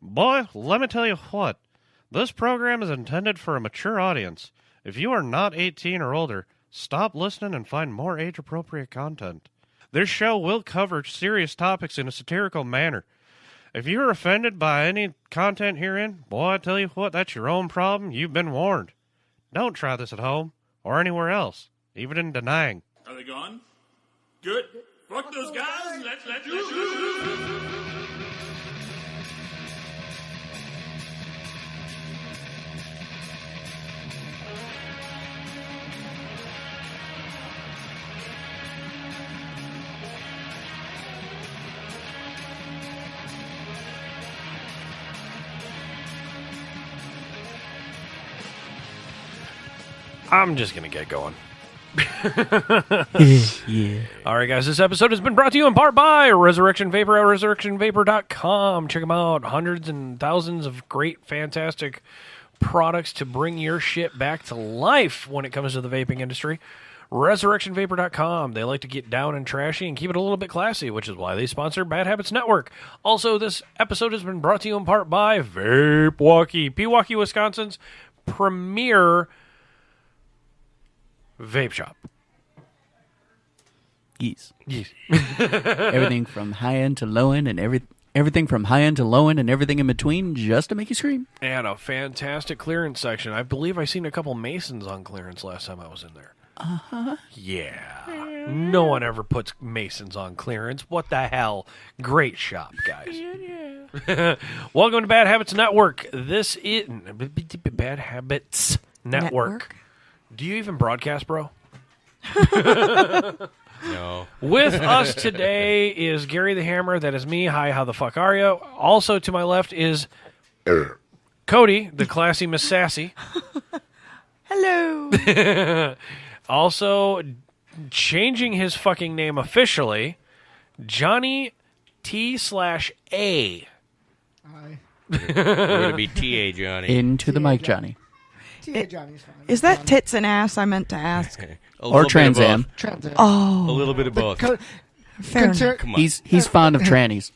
Boy, let me tell you what. This program is intended for a mature audience. If you are not 18 or older, stop listening and find more age-appropriate content. This show will cover serious topics in a satirical manner. If you are offended by any content herein, boy, I tell you what, that's your own problem. You've been warned. Don't try this at home or anywhere else, even in denying. Are they gone? Good. Fuck those guys. Let's. I'm just going to get going. Yeah. All right, guys, this episode has been brought to you in part by Resurrection Vapor at resurrectionvapor.com. Check them out. Hundreds and thousands of great, fantastic products to bring your shit back to life when it comes to the vaping industry. ResurrectionVapor.com. They like to get down and trashy and keep it a little bit classy, which is why they sponsor Bad Habits Network. Also, this episode has been brought to you in part by Vapewalkie, Pewaukee, Wisconsin's premier vape shop. Yes. Everything from high end to low end, and everything from high end to low end, and everything in between, just to make you scream. And a fantastic clearance section. I believe I seen a couple Masons on clearance last time I was in there. Uh-huh. Yeah. No one ever puts Masons on clearance. What the hell? Great shop, guys. Welcome to Bad Habits Network. This is Bad Habits Network. Do you even broadcast, bro? No. With us today is Gary the Hammer. That is me. Hi, how the fuck are you? Also to my left is Cody, the classy Miss Sassy. Hello. Also, changing his fucking name officially, Johnny T/A. Hi. We're going to be TA Johnny. Into the mic, Johnny. TA Johnny's fine. Is that tits and ass? I meant to ask. Or Trans Am. Transit. A Oh, little bit of both. fair enough. Come on. He's fond of trannies.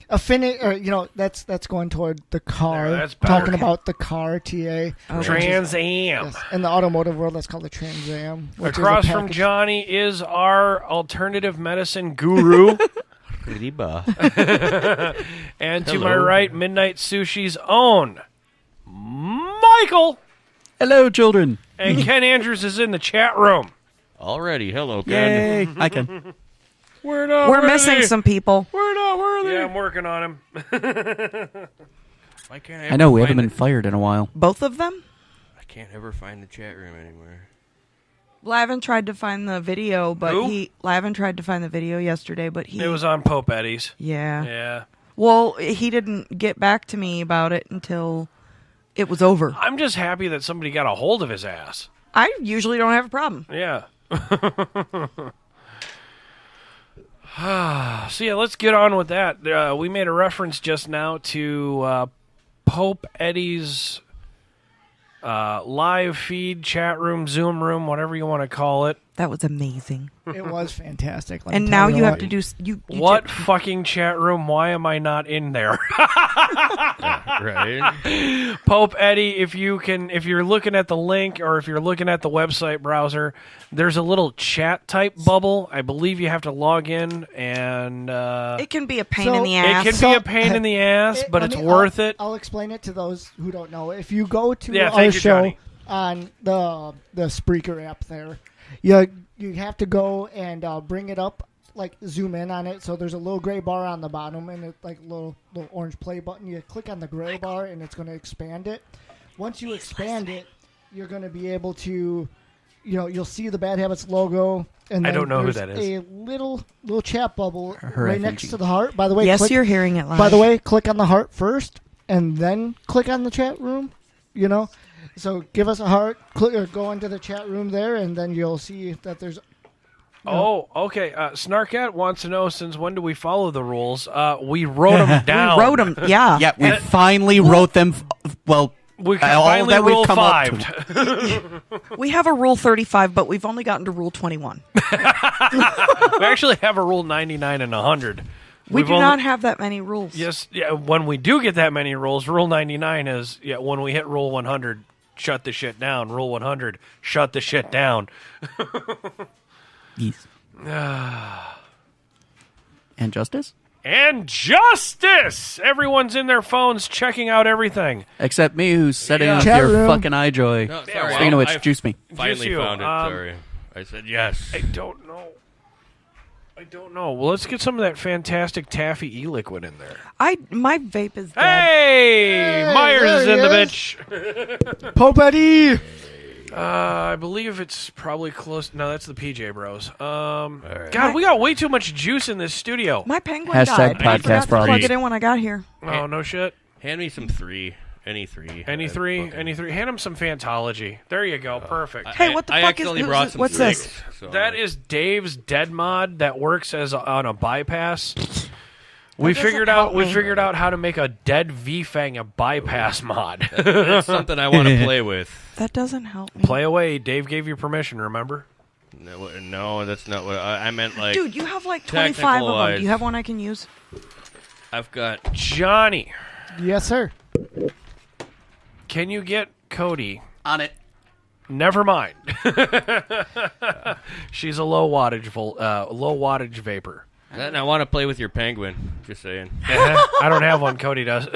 That's going toward the car. There, that's better. Talking about the car, TA. Okay. Trans Am. Yes. In the automotive world, that's called the Trans Am. which is a Across from package- Johnny is our alternative medicine guru. Riba. And to Hello. my right, Midnight Sushi's own Michael. Hello, children. And Ken Andrews is in the chat room. Already. Hello, Ken. Yay. I can. We're not We're worthy. missing some people. We're not worthy. Yeah, I'm working on him. Why can't I know, we ever haven't been find fired in a while. Both of them? I can't ever find the chat room anywhere. Lavin tried to find the video, but Who? Lavin tried to find the video yesterday, but he... It was on Pope Eddie's. Yeah. Yeah. Well, he didn't get back to me about it until it was over. I'm just happy that somebody got a hold of his ass. I usually don't have a problem. Yeah. So, yeah, let's get on with that. We made a reference just now to Pope Eddie's live feed, chat room, Zoom room, whatever you want to call it. That was amazing. It was fantastic. let me And tell now you have what. to do... You What fucking chat room? Why am I not in there? Right? Pope Eddie, if you're looking at the link or if you're looking at the website browser, there's a little chat type bubble. I believe you have to log in, and It can be a pain So- in the it ass. can be a pain in the ass, but it's worth it. I'll explain it to those who don't know. If you go to Yeah, our thank you, show Johnny. on the Spreaker app there, you have to go and bring it up, like zoom in on it. So there's a little gray bar on the bottom and it's like a little orange play button. You click on the gray bar and it's going to expand it. Once you expand it, you're going to be able to, you'll see the Bad Habits logo. And I then don't know who there's that is. A little chat bubble Her right effigy. next to the heart. By the way, Yes, click, you're hearing it live. by the way, click on the heart first, and then click on the chat room. So give us a heart, click or go into the chat room there, and then you'll see that there's. Oh, okay. Snarkat wants to know, since when do we follow the rules? We wrote them down. We wrote them, yeah. Yeah, we finally wrote them. We all finally that we've rule come up to. 5'd. We have a Rule 35, but we've only gotten to Rule 21. We actually have a rule 99 and 100. We We've do only- not have that many rules. Yes, yeah. When we do get that many rules, Rule 99 is when we hit Rule 100, shut the shit down. Rule 100, shut the shit down. Yes. And justice? And justice! Everyone's in their phones checking out everything. Except me, who's setting Yeah. up Chat your room. fucking eye joy. No, Yeah, sorry. Speaking of which, I juice me. finally Juice you. found it. Sorry. I said yes. I don't know. Well, let's get some of that fantastic taffy e-liquid in there. My vape is dead. Hey! Myers there is he in the is. bitch. Pope Eddie. I believe it's probably close. No, that's the PJ Bros. right. God, we got way too much juice in this studio. My penguin Hashtag died. I podcast forgot to plug problems. it in when I got here. Oh, no shit. Hand me some 3. Any 3. Any three? Hand him some Fantology. There you go. Perfect. Hey, what the I fuck accidentally is brought this? some What's sticks, this? so- That is Dave's dead mod that works as on a bypass. We doesn't figured help out how to make a dead V-Fang a bypass mod. That's something I want to play with. That doesn't help me. Play away. Dave gave you permission, remember? No, that's not what I meant. Like, Dude, you have like 25 of them. technical-wise. Do you have one I can use? I've got. Johnny, Yes, sir. can you get Cody? On it. Never mind. She's a low wattage vapor. And I want to play with your penguin. Just saying. I don't have one. Cody does.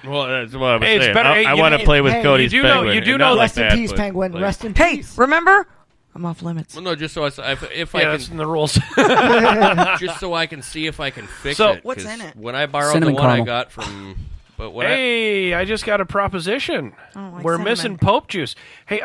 Well, that's what I was Hey, it's saying. better- hey, I you want know- to play with hey, Cody's you do know- penguin. you do and know not that- like Rest in that, peace, but, Penguin. like- Rest in Hey, peace. remember? I'm off limits. Well, no, just so if Yeah, I that's in the rules. can, just so I can see if I can fix So- it. What's 'cause in it? When I borrowed Cinnamon the one caramel. I got from, but when Hey, I just got a proposition. I don't like We're cinnamon. missing Pope juice. Hey,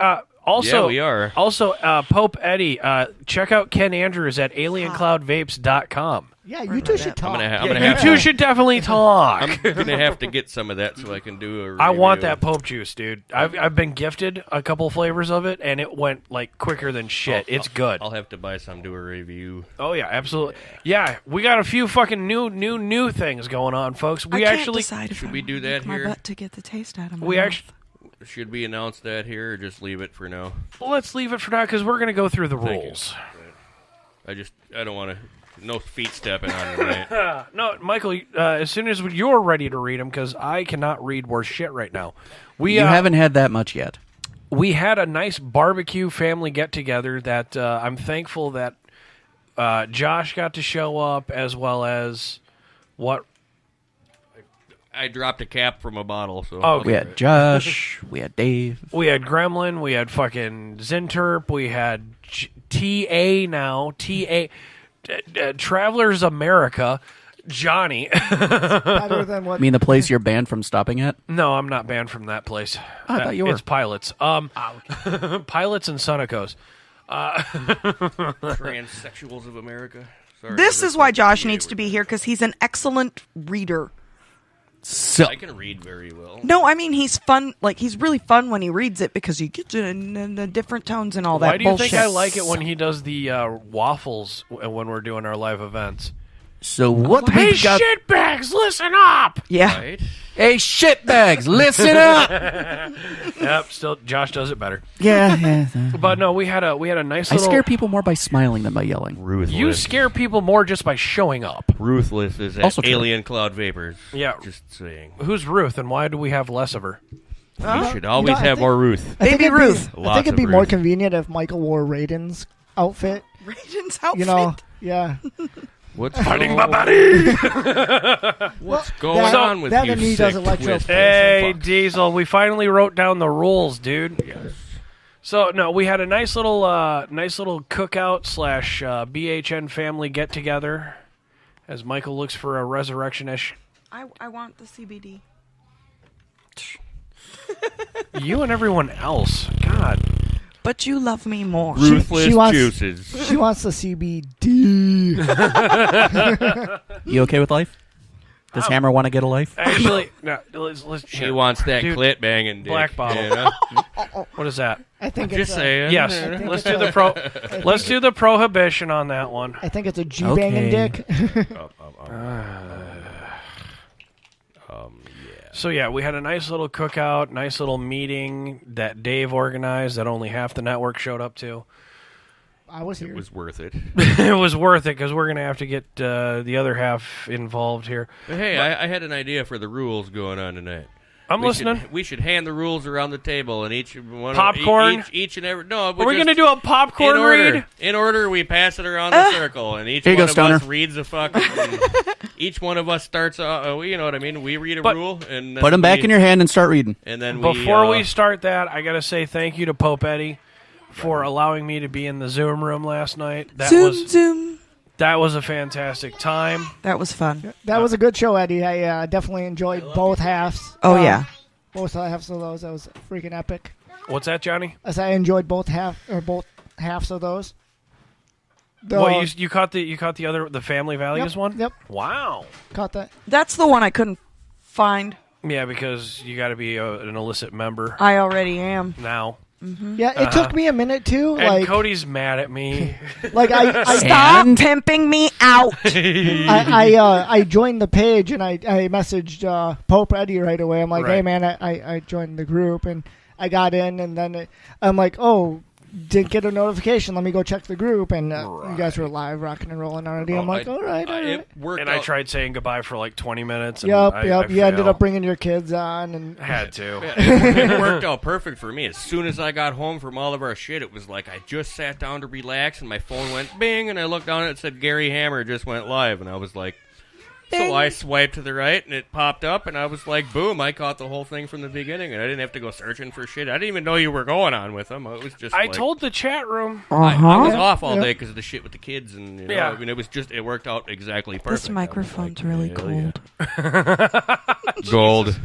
also, Yeah, we are. Also, Pope Eddie, check out Ken Andrews at aliencloudvapes.com. Yeah, you two should talk. I'm Yeah, gonna You have two to, should definitely talk. I'm gonna have to get some of that so I can do a. I want review. that Pope juice, dude. I've been gifted a couple flavors of it, and it went like quicker than shit. It's good. I'll have to buy some, do a review. Oh yeah, absolutely. Yeah, we got a few fucking new things going on, folks. I We can't actually decide if should I we wanna do lick that my here? butt to get the taste out of my we mouth. actually Should we announce that here or just leave it for now? let's leave it for now because we're gonna go through the Thank you. rules. I don't want to. No feet stepping on tonight. No, Michael. As soon as you're ready to read them, because I cannot read worth shit right now. We You haven't had that much yet. we had a nice barbecue family get together that I'm thankful that Josh got to show up, as well as what. I dropped a cap from a bottle, so Oh, We had Josh. We had Dave. We had Gremlin, we had fucking Zinterp, we had TA now, Travelers America, Johnny. Better than what? I mean, the place you're banned from stopping at? No, I'm not banned from that place. I thought you were. It's Pilots. Pilots and Sunicos. Transsexuals of America. Sorry, This I is why just- Josh yeah, needs to be here because he's an excellent reader. So, I can read very well. No, I mean he's fun. Like he's really fun when he reads it because he gets it in the different tones and all that. Why do you bullshit. think I like it when he does the waffles when we're doing our live events? so what Hey, we've got... shitbags, listen up! Yeah, Right? Hey, shitbags, listen up! Yep, still Josh does it better. yeah. But no, we had a nice I little. scare people more by smiling than by yelling. Ruthless. You scare people more just by showing up. Ruthless is Also true. alien cloud vapors. Yeah. Just saying. Who's Ruth, and why do we have less of her? We should always I have think- more Ruth. I think Baby it'd be- Ruth. I Lots think it'd be of more Ruth. convenient if Michael wore Raiden's outfit. Raiden's outfit. You know, yeah. What's Fighting going, my buddy! What's going that- on with that you and he sick does electro- twisted Hey, fucks? Diesel, we finally wrote down the rules, dude. Yes. So no, we had a nice little cookout slash BHN family get together, as Michael looks for a resurrection-ish. I want the CBD. You and everyone else, God. But you love me more. Ruthless she wants- juices. She wants the CBD. You okay with life? Does Hammer want to get a life? Actually, no. Let's She wants that Dude, clit banging dick. black bottle. You know? What is that? I think Just it's saying. Yes, think let's it's do the let's do the prohibition on that one. I think it's a G banging Okay. dick. So yeah, we had a nice little cookout, nice little meeting that Dave organized that only half the network showed up to. I was here. It was worth it. It was worth it because we're going to have to get the other half involved here. But hey, I had an idea for the rules going on tonight. I'm listening. We should hand the rules around the table, and each one Popcorn? each and every. No, Are we going to do a popcorn read? In order, we pass it around the circle, and each Here you one go, of Stoner. us reads a fucking. Each one of us starts. You know what I mean? We read a rule, and then Put them back in your hand and start reading. And then Before we start that, I got to say thank you to Pope Eddie for allowing me to be in the Zoom room last night. Zoom. That was a fantastic time. That was fun. That was a good show, Eddie. I definitely enjoyed both halves. Oh, yeah. Both halves of those. That was freaking epic. What's that, Johnny? As I enjoyed both halves of those. What, you caught the Family Values one? Yep. Wow. Caught that. That's the one I couldn't find. Yeah, because you got to be an illicit member I already am. now. Yeah, it took me a minute too. And Cody's mad at me. like I Stop pimping me out. I joined the page and I messaged Pope Eddie right away. I'm like, Right. hey man, I joined the group and I got in and then I'm like, oh, didn't get a notification. Let me go check the group and you guys were live, rocking and rolling already. I'm like, all right. It worked. And I tried saying goodbye for like 20 minutes. And Yep. I You ended failed. up bringing your kids on and Had to. It worked out perfect for me. As soon as I got home from all of our shit, it was like I just sat down to relax, and my phone went bing, and I looked down and it said Gary Hammer just went live, and I was like, so I swiped to the right, and it popped up, and I was like, boom, I caught the whole thing from the beginning, and I didn't have to go searching for shit. I didn't even know you were going on with them. It was just I like, told the chat room. I was Yeah, off all yeah. day because of the shit with the kids, and Yeah. I mean, it worked out exactly perfect. This microphone's really hell cold. Gold.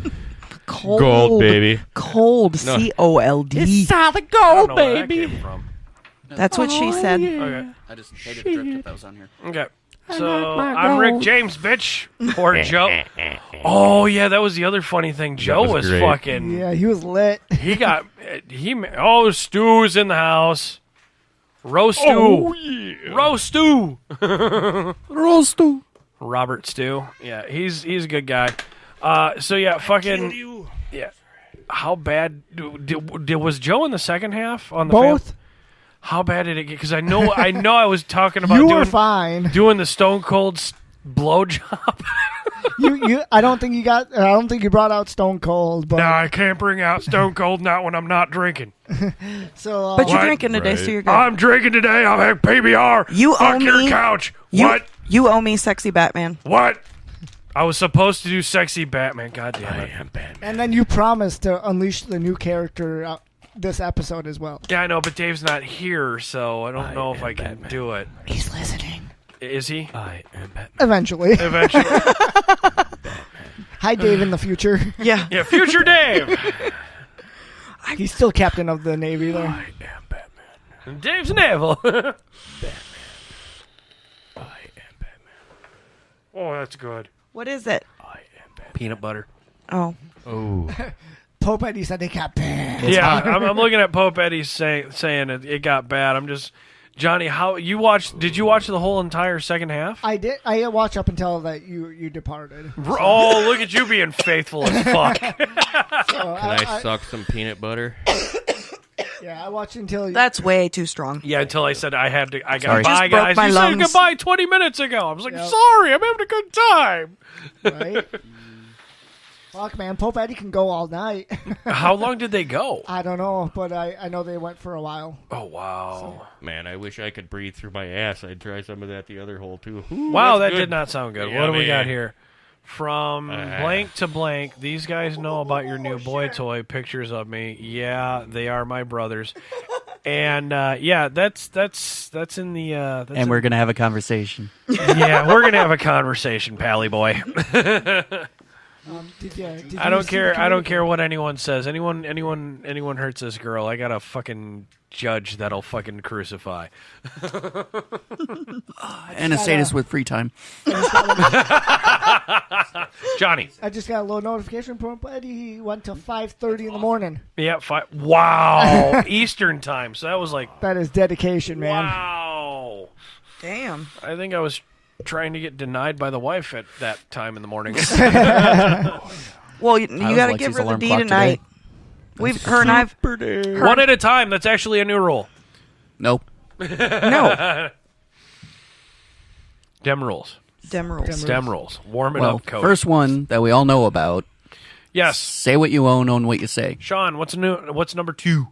Cold. Gold, baby. Cold. No. COLD. solid I gold, don't know where that came from. That's what she said. Okay. I just hated the drift if that was on here. Okay. So I'm Rick James, bitch. Poor Joe. Oh yeah, that was the other funny thing. Joe was was great. fucking. yeah, he was lit. Stu's in the house. Roast stew. Roast stew. Robert Stew. Yeah, he's a good guy. So yeah, fucking. Yeah. How bad was Joe in the second half on the Both. How bad did it get? Because I know I was talking about You were fine. doing the Stone Cold blowjob. I don't think you brought out Stone Cold, but No, I can't bring out Stone Cold not when I'm not drinking. so But you're What? drinking today, so you're good. I'm drinking today. I'm having PBR. You Fuck owe your me- couch. You, What? You owe me sexy Batman. What? I was supposed to do sexy Batman. God damn it. am Batman. and then you promised to unleash the new character this episode as well. Yeah, I know, but Dave's not here, so I don't know if I can do it. He's listening. Is he? I am Batman. Eventually. Eventually. Hi, Dave in the future. Yeah. Yeah, future Dave. He's still captain of the Navy there. I am Batman. Dave's Neville. I am Batman. Oh, that's good. What is it? I am Batman. Peanut butter. Oh. Oh. Pope Eddie said they got bad. Yeah, I'm looking at Pope Eddie saying it got bad. I'm just, Johnny, did you watch the whole entire second half? I did. I watched up until that you departed. Oh, look at you being faithful as fuck. So Can I suck some peanut butter? yeah, I watched until That's way too strong. Yeah, until I said I got Sorry. bye, Just broke guys. my You lungs. said goodbye 20 minutes ago. I was like, Yep. sorry, I'm having a good time. right. Fuck, man, Pope Eddie can go all night. How long did they go? I don't know, but I know they went for a while. Oh, wow. Man, I wish I could breathe through my ass. I'd try some of that the other hole, too. Wow, that good. did not sound good. Yeah, What do we man. got here? From blank to blank, these guys know about your new boy toy. Pictures of me. Yeah, they are my brothers. And yeah, that's in the. And we're going to have a conversation. yeah, we're gonna have a conversation, Pally boy. Did I don't care. I don't care what anyone says. Anyone hurts this girl, I got a fucking judge that'll fucking crucify. And a sadist with free time. Johnny. I just got a little notification from Pope Eddie. He went to 5:30 in the morning. Yeah. Wow. Eastern time. So that was like. That is dedication, man. Wow. Damn. I think I was trying to get denied by the wife at that time in the morning. Well, you was got to Lexi's give her the alarm D clock tonight. today. Her and I've. One at a time. That's actually a new rule. Nope. No. Dem Rules. Dem rules. Dem Rules. Warm it Well, up, Cody. first one that we all know about. Yes. Say what you own what you say. Sean, what's number 2?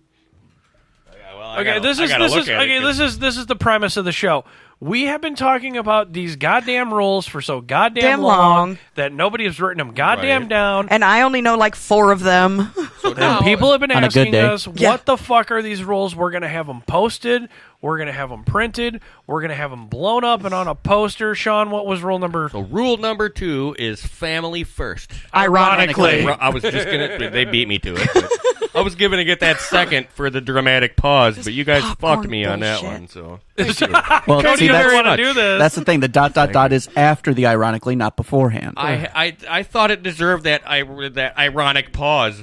Well, Okay, this is the premise of the show. We have been talking about these goddamn rules for so goddamn Damn long long. that nobody has written them goddamn Right. down. And I only know like 4 of them. And people have been On a good asking day. us, Yeah. what the fuck are these rules? We're going to have them posted. We're going to have them printed. We're going to have them blown up and on a poster. Sean, what was rule number? So rule number 2 is family first. Ironically. I was just gonna. They beat me to it. But I was giving it that second for the dramatic pause, but you guys popcorn fucked me on that bullshit. one. So Well, Cody see, doesn't that's, want to do this. that's the thing. The ... is after the ironically, not beforehand. I thought it deserved that ironic pause,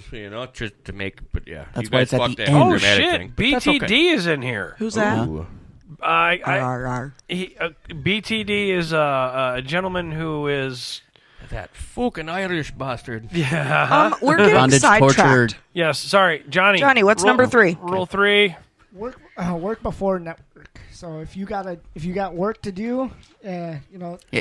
just to make. But yeah, That's you why guys it's at fucked the that end. Oh, dramatic shit. thing. But that's BTD okay. is in here. Who's that? Ooh. BTD is a gentleman who is... That fucking Irish bastard. Yeah. We're getting Bondage, sidetracked. tortured. Yes, sorry. Johnny. Johnny, what's number 3? Rule 3. Work before network. So if you got work to do, Yeah,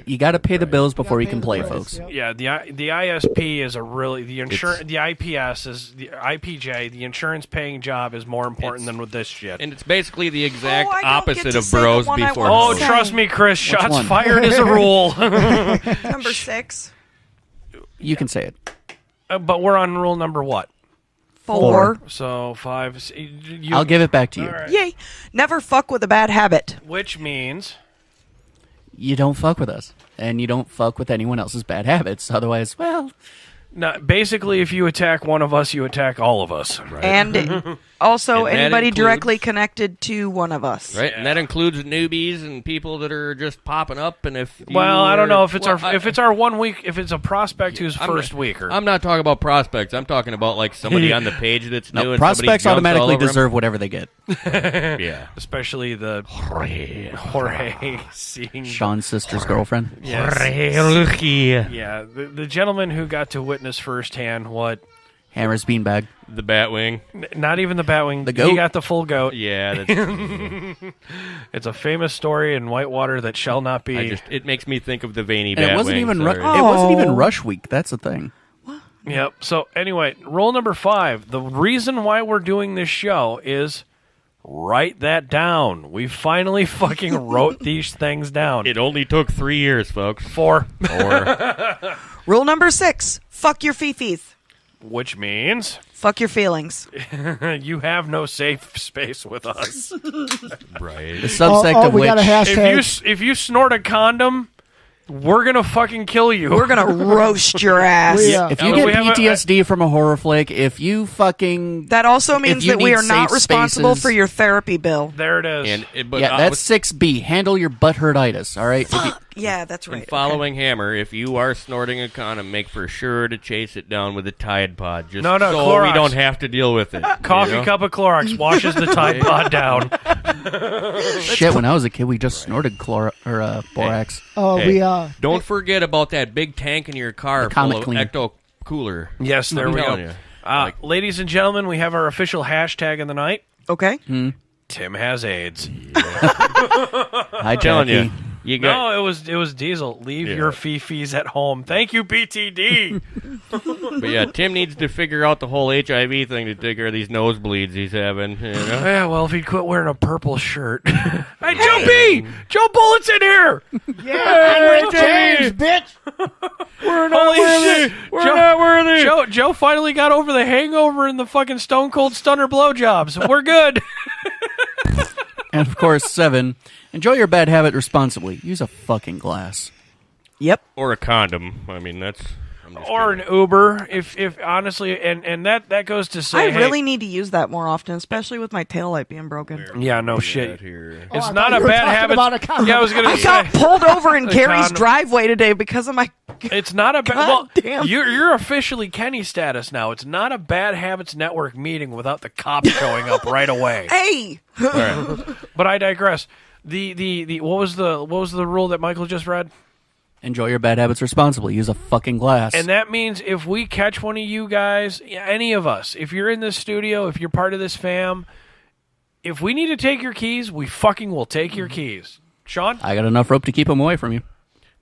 you got to pay the bills before you can play, folks. Yep. Yeah, the ISP is the insurance. The IPS is the IPJ. The insurance paying job is more important than with this shit. And it's basically the exact I don't get opposite to of say the bros one I before. want Oh, to say. trust me, Chris. Shots one? fired is a rule. Number 6. You can say it. But we're on rule number what? 4. So 5. I'll give it back to you. All right. Yay. Never fuck with a bad habit. Which means You don't fuck with us, and you don't fuck with anyone else's bad habits. Otherwise, well, basically, if you attack one of us, you attack all of us. Right. And also And that anybody includes- directly connected to one of us. Right, and that includes newbies and people that are just popping up. And if you Well, I don't know if it's well, if it's our 1 week, if it's a prospect who's I'm first not- weeker. I'm not talking about prospects. I'm talking about like somebody on the page that's new. no, and somebody prospects jumps all automatically over 'em. deserve whatever they get. Yeah. Especially the Jorge seeing Sean's sister's girlfriend. Yes. Yeah, the gentleman who got to witness firsthand what Hammer's beanbag. The Batwing. not even the Batwing, The goat? he got the full goat. Yeah, that's, It's a famous story in Whitewater that shall not be. it makes me think of the veiny And Batwing. it wasn't even sorry. it wasn't even rush week. That's the thing. Yep. So anyway, rule number 5. The reason why we're doing this show is write that down. We finally fucking wrote these things down. It only took 3 years, folks. 4. Rule number 6. Fuck your fifis. Which means Fuck your feelings. you have no safe space with us. Right. The subsect of we which got a hashtag. If you snort a condom, we're gonna fucking kill you. We're going to roast your ass. if you we get have a- PTSD from a horror flick, if you fucking That also means you that we need are not safe responsible spaces- for your therapy bill. There it is. But yeah, that's 6B. Handle your butthurtitis. All right. If you- Yeah, that's right. And following Hammer, if you are snorting a condom, make for sure to chase it down with a Tide Pod. Just No, so Clorox. we don't have to deal with it. Coffee you know? cup of Clorox washes the Tide Pod down. shit, when I was a kid, we just snorted borax. Hey, We don't forget about that big tank in your car The Comet full of Cleaner. Ecto Cooler. Yes, there I'm we go. telling you. Ladies and gentlemen, we have our official hashtag of the night. Okay. Tim has AIDS. Hi, Telling Jackie. you. You got No, it was Diesel. Leave Yeah. your fifis at home. Thank you, BTD. But yeah, Tim needs to figure out the whole HIV thing to take care of these nosebleeds he's having. You know? Yeah, well, if he'd quit wearing a purple shirt. Hey, Joe B! Joe Bullett's in here! I'm with James, bitch. Holy shit! We're not worthy. Joe finally got over the hangover and the fucking Stone Cold Stunner blowjobs. We're good. And of course, 7. Enjoy your bad habit responsibly. Use a fucking glass. Yep. Or a condom. I mean, that's... I'm just Or kidding. an Uber, if honestly, and that goes to say, I hey, really need to use that more often, especially with my taillight being broken. yeah, no That shit. here. It's I not thought a you were bad talking habit. about a condom. Yeah, I was gonna I say. got pulled over in Carrie's condom. driveway today because of my... It's not a bad. God Well, damn. you're officially Kenny status now. It's not a Bad Habits Network meeting without the cops showing up right away. Hey! All right. But I digress. The what was the rule that Michael just read? Enjoy your bad habits responsibly. Use a fucking glass. And that means if we catch one of you guys, any of us, if you're in this studio, if you're part of this fam, if we need to take your keys, we fucking will take your keys. Sean? I got enough rope to keep them away from you.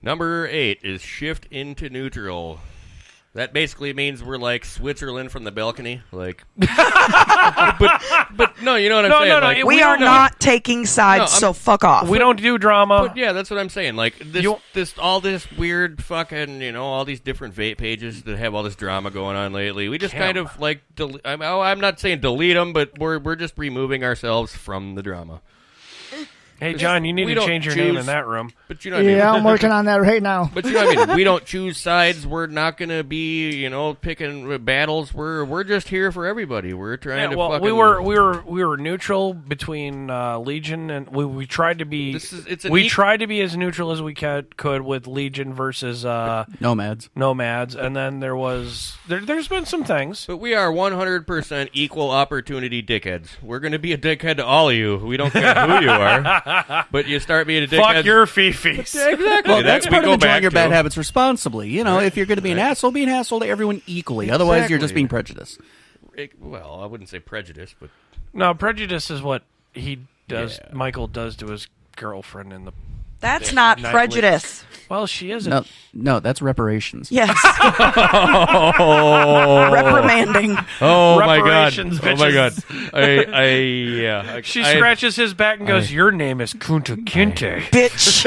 Number 8 is shift into neutral. That basically means we're like Switzerland from the balcony. Like, but no, you know what I'm saying? No, like, We are not taking sides, so fuck off. We don't do drama. But yeah, that's what I'm saying. Like all this weird fucking, all these different vape pages that have all this drama going on lately. We just kind of like, I'm not saying delete them, but we're just removing ourselves from the drama. Hey, John, you need to change your name in that room. But you know what I mean? Yeah, I'm working on that right now. But you know what I mean? We don't choose sides. We're not going to be, picking battles. We're just here for everybody. We're trying to fucking... we were neutral between Legion and we tried to be tried to be as neutral as we could with Legion versus Nomads, and then there's been some things. But we are 100% equal opportunity dickheads. We're going to be a dickhead to all of you. We don't care who you are. But you start being a dickhead. Fuck your fifis. Exactly. Well, that's part of enjoying your bad habits responsibly. If you're going to be an asshole, be an asshole to everyone equally. Otherwise, you're just being prejudiced. Well, I wouldn't say prejudice, but... No, prejudice is what he does, Michael does to his girlfriend in the... That's not prejudice. Well, she isn't. No, that's reparations. Yes. Reprimanding. Oh my god! Reparations, Oh my god! bitches. She scratches his back and goes, "Your name is Kunta Kinte, Bitch.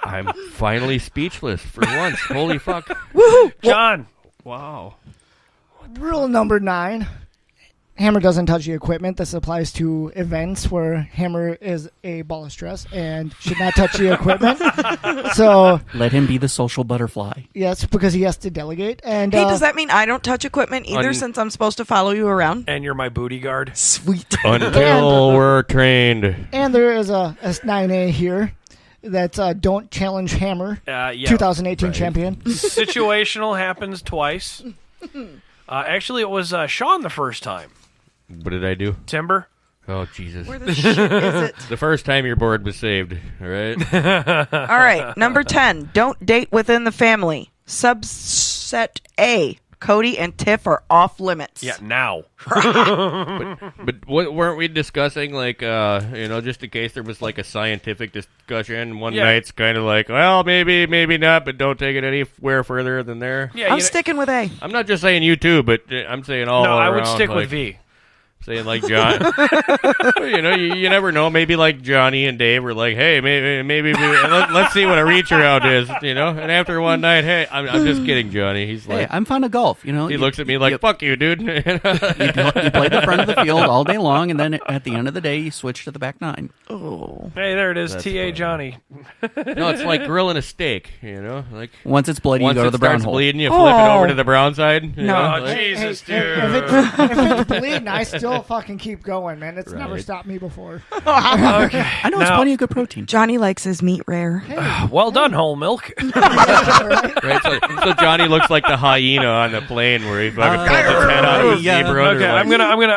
I'm finally speechless for once. Holy fuck! Woohoo. John. Wow. Rule number 9. Hammer doesn't touch the equipment. This applies to events where Hammer is a ball of stress and should not touch the equipment. So let him be the social butterfly. Yes, because he has to delegate. And Hey, does that mean I don't touch equipment either since I'm supposed to follow you around? And you're my booty guard. Sweet. Until we're trained. And there is a S9A here that's don't challenge Hammer, 2018 champion. Situational happens twice. Actually, it was Sean the first time. What did I do? Timber. Oh, Jesus. Where the shit is it? The first time your board was saved, all right? All right, number 10. Don't date within the family. Subset A. Cody and Tiff are off limits. Yeah, now. But weren't we discussing, like, just in case there was, like, a scientific discussion, one night's kind of like, well, maybe not, but don't take it anywhere further than there? Yeah, I'm sticking with A. I'm not just saying you two, but I'm saying all around. No, I would stick like, with V. Saying like John, you never know. Maybe like Johnny and Dave were like, "Hey, maybe let's see what a reach around is," And after one night, hey, I'm just kidding, Johnny. He's like, "Hey, I'm fond of golf." He looks at me like, "Fuck you, dude." You play the front of the field all day long, and then at the end of the day, you switch to the back 9. Oh, hey, there it is, That's T.A. funny. Johnny. No, it's like grilling a steak. Like once it's bloody, once you go to the brown starts hole. bleeding, you flip it over to the brown side. No, like, Jesus, dude. If it's bleeding, I still fucking keep going, man. It's never stopped me before. Okay. I know it's Now- plenty of good protein. Johnny likes his meat rare. Well done, whole milk. right? So Johnny looks like the hyena on the plane where he fucking pulls his head out of the zebra. Okay, I'm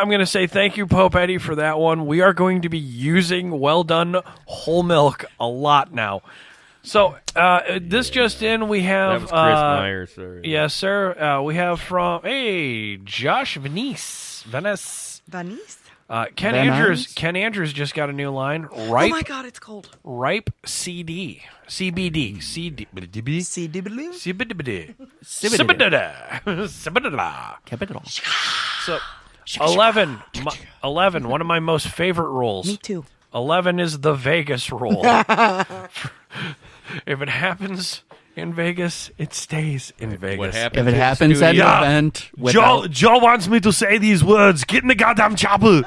gonna say thank you, Pope Eddie, for that one. We are going to be using well done whole milk a lot now. So this just in, we have That was Chris Myers, sorry. Yes, sir. We have from Josh Venice. Ken Andrews just got a new line. Ripe. Oh my God, it's cold. Ripe CBD. Capital. So 11, one of my most favorite rules. Me too. 11 is the Vegas rule. If it happens in Vegas, it stays in Vegas. What happens If it happens at an event, Joe wants me to say these words. Get in the goddamn chopper.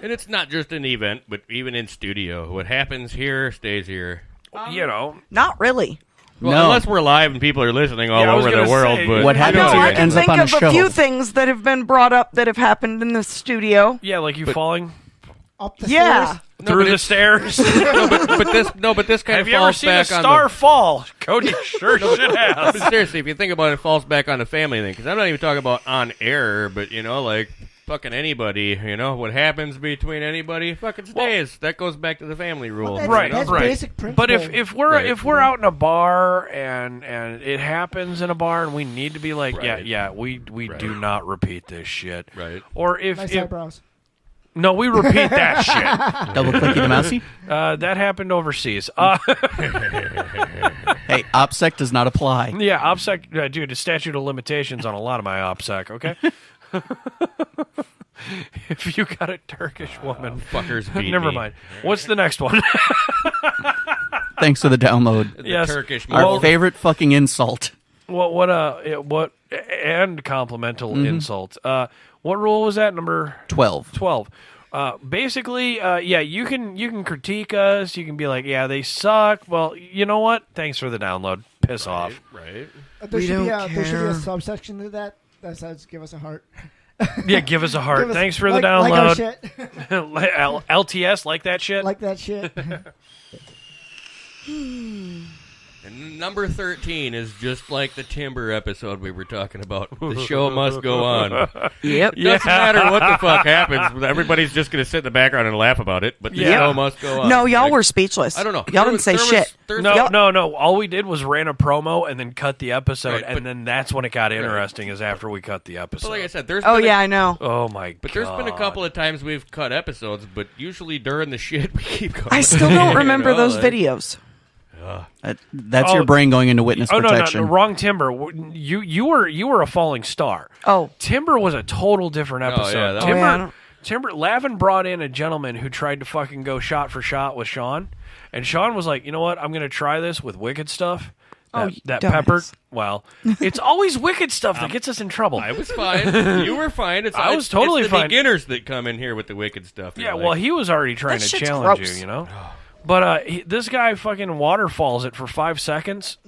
And it's not just an event, but even in studio. What happens here stays here. Not really. Well, No. unless we're live and people are listening all Yeah, I was over the gonna world. say, But what happens No, here I can ends up think on a of show. a few things that have been brought up that have happened in the studio. Yeah, like you falling Up the Yeah. stairs. through the stairs. but this kind Have of you ever falls seen a back on star the. fall? Cody sure should have. But seriously, if you think about it, it falls back on the family thing. Because I'm not even talking about on air, but like fucking anybody. What happens between anybody fucking stays. That goes back to the family rule. That's- Right, that's right. basic principle. But if we're out in a bar and it happens in a bar and we need to be like, Right. we do not repeat this shit. Right. Or if Nice eyebrows. No, we repeat that shit. Double clicky the mousey. That happened overseas. Hey, OPSEC does not apply. Yeah, OPSEC, dude, the statute of limitations on a lot of my OPSEC, okay? If you got a Turkish woman. Fuckers beat Never me. mind. What's the next one? Thanks for the download. The Yes. Turkish Our mole. favorite fucking insult. what and complimental insult. What rule was that? Number 12. 12. Basically, yeah, you can critique us. You can be like, yeah, they suck. Well, you know what? Thanks for the download. Piss off. Right. There should be don't a care. subsection to that says give us a heart. Yeah, give us a heart. Give us- Thanks for the like our download. shit. LTS, like that shit? Like that shit. And number 13 is just like the timber episode we were talking about. The show must go on. Yep. Doesn't matter what the fuck happens. Everybody's just going to sit in the background and laugh about it, but the Yeah. show must go on. No, y'all Like, were speechless. I don't know. Y'all didn't say shit. No, no. All we did was ran a promo and then cut the episode, Right, and but- then that's when it got interesting, is after we cut the episode. But like I said, there's Oh been yeah, I know. Oh my god! But there's been a couple of times we've cut episodes, but usually during the shit we keep going. I still don't remember You know, those like- videos. That's Oh. your brain going into witness Oh no, protection. wrong Timber. You were a falling star. Oh, Timber was a total different episode. yeah, that- Oh, yeah, I don't- Timber Lavin brought in a gentleman who tried to fucking go shot for shot with Sean, and Sean was like, you know what? I'm going to try this with wicked stuff. Oh, That you dumbass. peppered. Well, it's always wicked stuff that gets us in trouble. I was fine. You were fine. I was totally it's the fine. beginners that come in here with the wicked stuff. Yeah, You're well, like, he was already trying That to shit's challenge gross. you, you know. But this guy fucking waterfalls it for 5 seconds,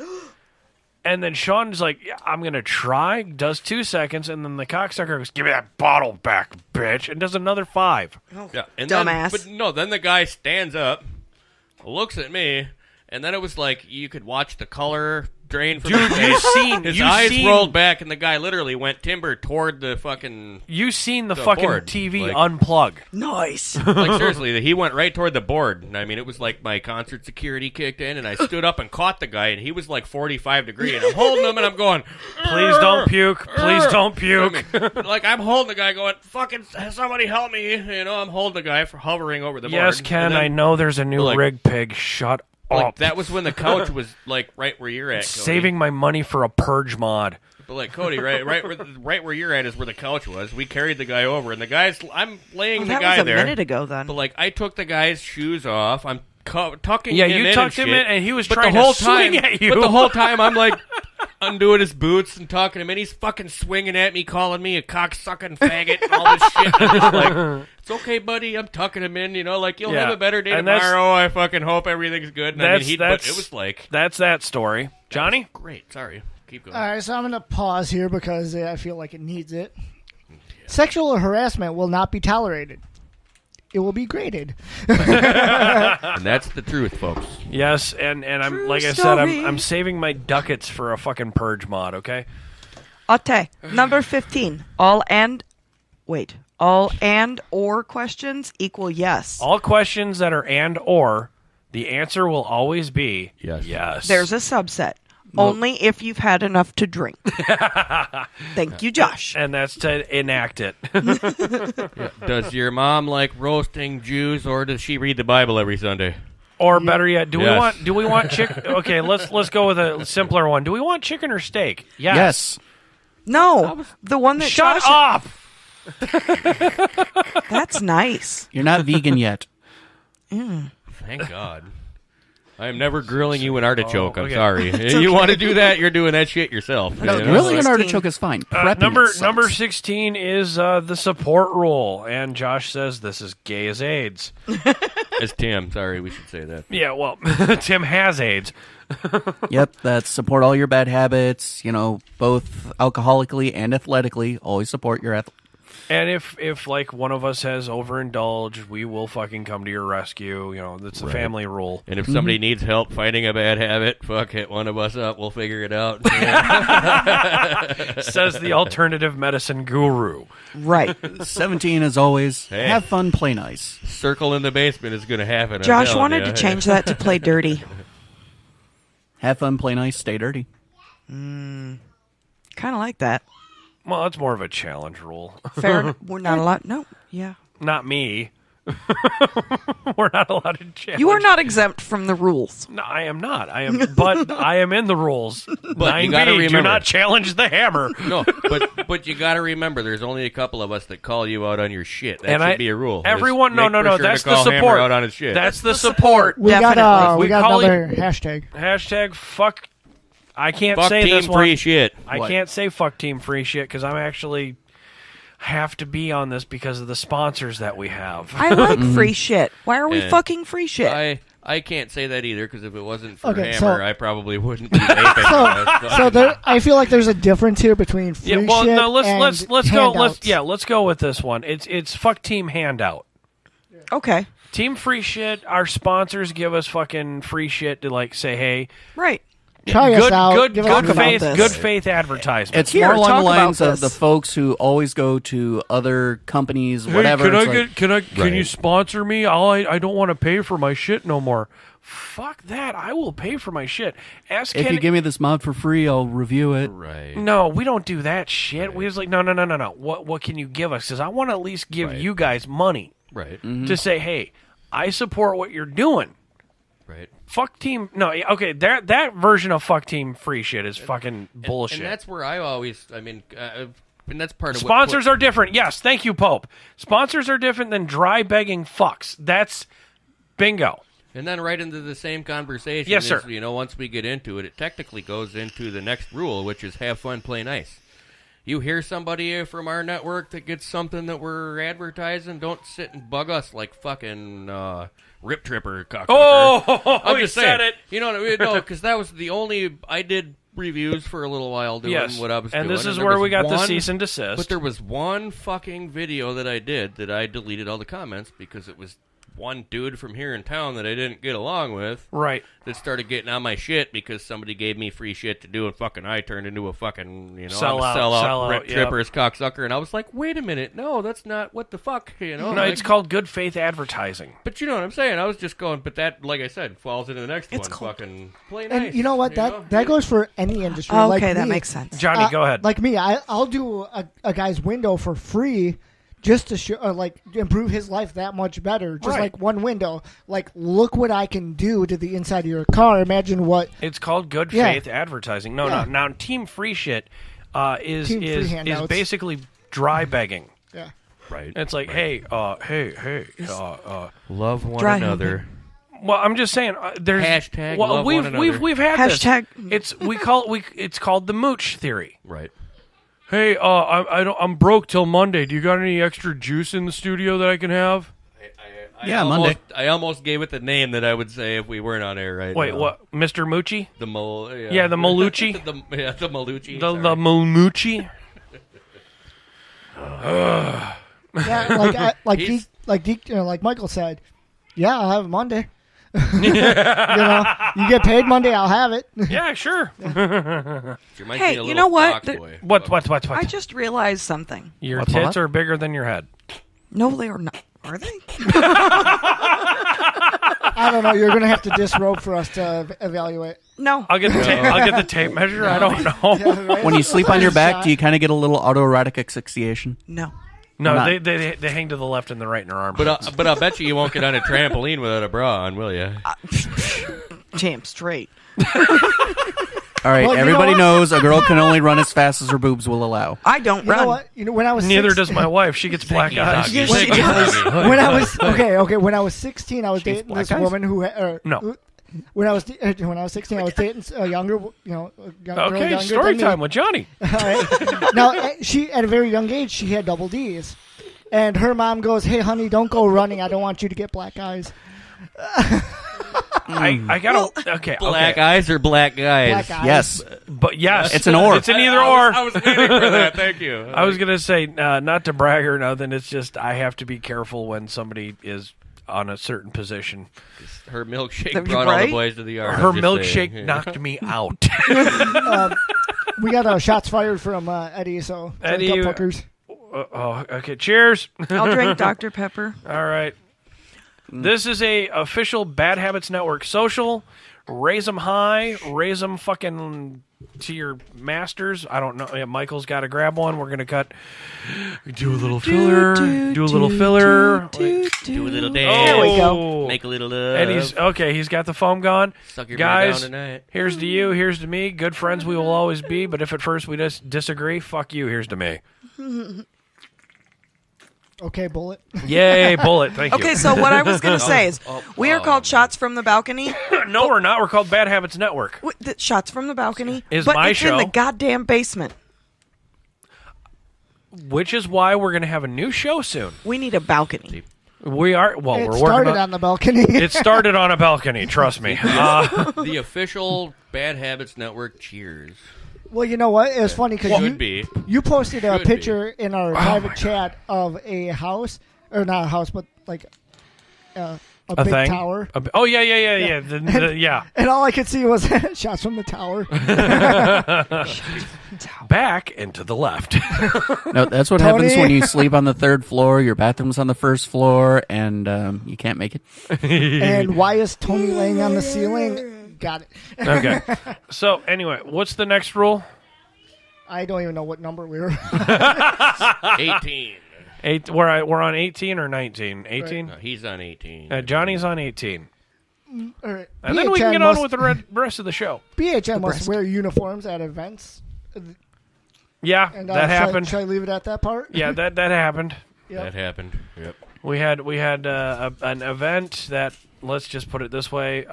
and then Sean's like, yeah, "I'm gonna try." Does 2 seconds, and then the cocksucker goes, "Give me that bottle back, bitch," and does another 5. yeah, and Dumbass. Then, but no, then the guy stands up, looks at me, and then it was like you could watch the color drain from his face. His eyes rolled back, and the guy literally went timber toward the fucking. You seen the The fucking board, TV like- unplug? nice. Like seriously, he went right toward the board. And I mean, it was like my concert security kicked in, and I stood up and caught the guy, and he was like 45 degree, and I'm holding him, and I'm going, Please don't puke. Please don't puke. I mean, like I'm holding the guy, going, "Fucking somebody help me!" You know, I'm holding the guy for hovering over the board. Yes, Ken, And then, I know there's a new like- rig pig. Shut Like up. that was when the couch was like right where you're at, Cody. Saving my money for a purge mod. But like Cody, right where you're at is where the couch was. We carried the guy over, and the guy's. I'm laying the that guy was a there. minute ago then. But like I took the guy's shoes off. I'm tucking Yeah, him you in tucked and him shit. in, and he was But trying the whole to time, swing at you. But the whole time, I'm like undoing his boots and tucking him in. He's fucking swinging at me, calling me a cocksucking faggot and all this shit. And I'm just like, it's okay, buddy. I'm tucking him in. You know, like you'll Yeah. have a better day And that's- tomorrow. I fucking hope everything's good. And I mean, but That's- it was like That's that story. Johnny? great. Sorry, keep going. All right, so I'm going to pause here because I feel like it needs it. Sexual harassment will not be tolerated. It will be graded. And that's the truth, folks. Yes, and I'm True like I said, story. I'm saving my ducats for a fucking purge mod, okay? Okay, number 15. All and or questions equal yes. All questions that are and or, the answer will always be Yes. yes. There's a subset. Only if you've had enough to drink. Thank you, Josh. and that's to enact it. Does your mom like roasting Jews, or does she read the Bible every Sunday? Or better yet, do Yes. we want chicken? Okay, let's go with a simpler one. Do we want chicken or steak? Yes. No, the one that Shut Josh. up. That's nice. You're not vegan yet. Thank God. I am never grilling you an artichoke. I'm okay. sorry. You want to do that? You're doing that shit yourself. No, you know? really, an 16. artichoke is fine. Prepping Number it sucks. number 16 is the support rule, and Josh says this is gay as AIDS. It's Tim. Sorry, we should say that. Yeah, well, Tim has AIDS. Yep, that's support all your bad habits, both alcoholically and athletically. Always support your And if like one of us has overindulged, we will fucking come to your rescue. That's a family rule. And if somebody needs help fighting a bad habit, fuck, hit one of us up. We'll figure it out. Says the alternative medicine guru. Right. 17 as always. Hey. Have fun, play nice. Circle in the basement is going to happen. I'm Josh telling wanted ya. to change that to play dirty. Have fun, play nice, stay dirty. Kind of like that. Well, that's more of a challenge rule. Fair. We're not allowed. No. Yeah. Not me. We're not allowed to challenge. You are not exempt from the rules. No, I am not. But I am in the rules. But you 9B, gotta do remember. not challenge the hammer. No, but you got to remember, there's only a couple of us that call you out on your shit. That And should I- be a rule. Everyone, Just no. make for sure That's to the call Hammer support. out on his shit. That's the support. We Definitely. got We we got call another hashtag. Hashtag fuck. I can't Fuck say team this free one. shit. I What? can't say fuck team free shit because I'm actually have to be on this because of the sponsors that we have. I like free shit. Why are we And fucking free shit? I can't say that either because if it wasn't for Okay, Hammer, so- I probably wouldn't be vaping. So there, I feel like there's a difference here between free Yeah, well, shit no, let's and go. handouts. Let's go with this one. It's fuck team handout. Okay. Team free shit. Our sponsors give us fucking free shit to like say, hey, Right. Try us out. good give us about faith, this. good faith advertisement. It's Here, more along talk the about lines of this. the folks who always go to other companies, whatever. Hey, It's like, can you Right. sponsor me? I don't want to pay for my shit no more. Fuck that. I will pay for my shit. Ask if Ken- you give me this mod for free, I'll review it. Right. No, we don't do that shit. We was like, no. What can you give us? Because I want to at least give Right. you guys money Right. to say, hey, I support what you're doing. Right. Fuck team. No, okay, that version of fuck team free shit is fucking bullshit. And that's where I always, and that's part of Sponsors are different. Yes, thank you, Pope. Sponsors are different than dry begging fucks. That's bingo. And then right into the same conversation. Yes, is, sir. Once we get into it, it technically goes into the next rule, which is have fun, play nice. You hear somebody from our network that gets something that we're advertising, don't sit and bug us like fucking Rip Tripper cocksucker. Oh, I'm he just said saying. it. You know what I mean? No, because that was the only... I did reviews for a little while doing Yes, what I was and doing. this is there where was we got the one- cease and desist. But there was one fucking video that I did that I deleted all the comments because it was one dude from here in town that I didn't get along with Right. that started getting on my shit because somebody gave me free shit to do, and fucking I turned into a fucking, I'm a Sellout, Rip yep. Tripper's cocksucker, and I was like, wait a minute, no, that's not what the fuck, No, like- it's called good faith advertising. But you know what I'm saying? I was just going, but that, like I said, falls into the next It's one. called- Fucking play nice. And you know what? That know? goes for any industry. Okay, like that me. makes sense. Johnny, go ahead. Like me, I'll do a guy's window for free just to show, like, improve his life that much better. Just Right. like one window. Like, look what I can do to the inside of your car. Imagine what. It's called good Yeah. faith advertising. No. Now, team free shit is Team free is handouts. basically dry begging. Yeah. Right. It's like, hey. Love one Dry another. Well, I'm just saying. There's Hashtag Well, love we've one another. we've had Hashtag- this. It's called the mooch theory. Right. Hey, I'm broke till Monday. Do you got any extra juice in the studio that I can have? Yeah, Monday. I almost gave it the name that I would say if we weren't on air right Wait, now. what? Mr. Moochie? The Mol... Yeah, the Molucci? the Molucci. The sorry. Moochie? Yeah, He's- like Michael said. Yeah, I'll have it Monday. You get paid Monday, I'll have it. Yeah, sure. She reminds Hey, me of you little know what? Fox The- Boy. What? I just realized something. Your What's tits what? are bigger than your head. No, they are not. Are they? I don't know. You're gonna have to disrobe for us to evaluate. No. I'll get the tape. I'll get the tape measure. I don't know. Yeah, right? When you sleep on your back, do you kind of get a little autoerotic asphyxiation? No. No, Not- they hang to the left and the right in their arm. But I'll bet you won't get on a trampoline without a bra on, will you? Damn straight. All right, Well, you know everybody what? knows a girl can only run as fast as her boobs will allow. I don't You run. know what? When I was Neither 16 does my wife. She gets black eyes. Yes, she does. when I was when I was 16, I was dating black this eyes? woman who No. When I was 16, I was dating a younger, a girl Okay, younger story than me. time with Johnny. All right. Now, she at a very young age, she had double D's, and her mom goes, "Hey, honey, don't go running. I don't want you to get black eyes." I gotta. Okay, Black okay. eyes or black guys? Black eyes. Yes, But yes, It's an or. It's an either or. I was waiting for that. Thank you. I was gonna say not to brag or nothing. It's just I have to be careful when somebody is on a certain position. Her milkshake That was brought all the right? boys to the yard. Her I'm just milkshake saying. knocked me out. We got shots fired from Eddie. So Eddie, drink up, fuckers. Oh, okay. Cheers. I'll drink Dr. Pepper. All right. This is a official Bad Habits Network social. Raise them high, raise them fucking to your masters. I don't know. Yeah, Michael's got to grab one. We're gonna do a little filler. Do a little filler. Do a little dance. There we go. Make a little love. And he's got the foam gone. Suck your Guys, down tonight. here's to you, here's to me. Good friends we will always be, but if at first we just disagree, fuck you, here's to me. Okay, Bullet. Yay, Bullet, thank you. Okay, so what I was going to say is we are called Shots from the Balcony. No, we're not. We're called Bad Habits Network. Shots from the Balcony. Is but my it's show. in the goddamn basement. Which is why we're going to have a new show soon. We need a balcony. We are, It we're working started on the balcony. It started on a balcony, trust me. The official Bad Habits Network cheers. Well, you know what? It was funny because Should be. you posted a Should picture in our Oh private chat of a house, or not a house, but like a big thing? tower. Oh, yeah. Yeah. And all I could see was shots from the tower. Back and to the left. No, that's what Tony? happens when you sleep on the third floor. Your bathroom's on the first floor, and you can't make it. And why is Tony laying on the ceiling? Got it. Okay. So, anyway, what's the next rule? I don't even know what number we were. 18. We're on 18 or 19? 18? No, he's on 18. Johnny's on 18. All right. And then we can get on with the rest of the show. BHM must wear uniforms at events. Yeah, And, that happened. Should I leave it at that part? Yeah, that happened. Yep. That happened. Yep. We had an event that, let's just put it this way,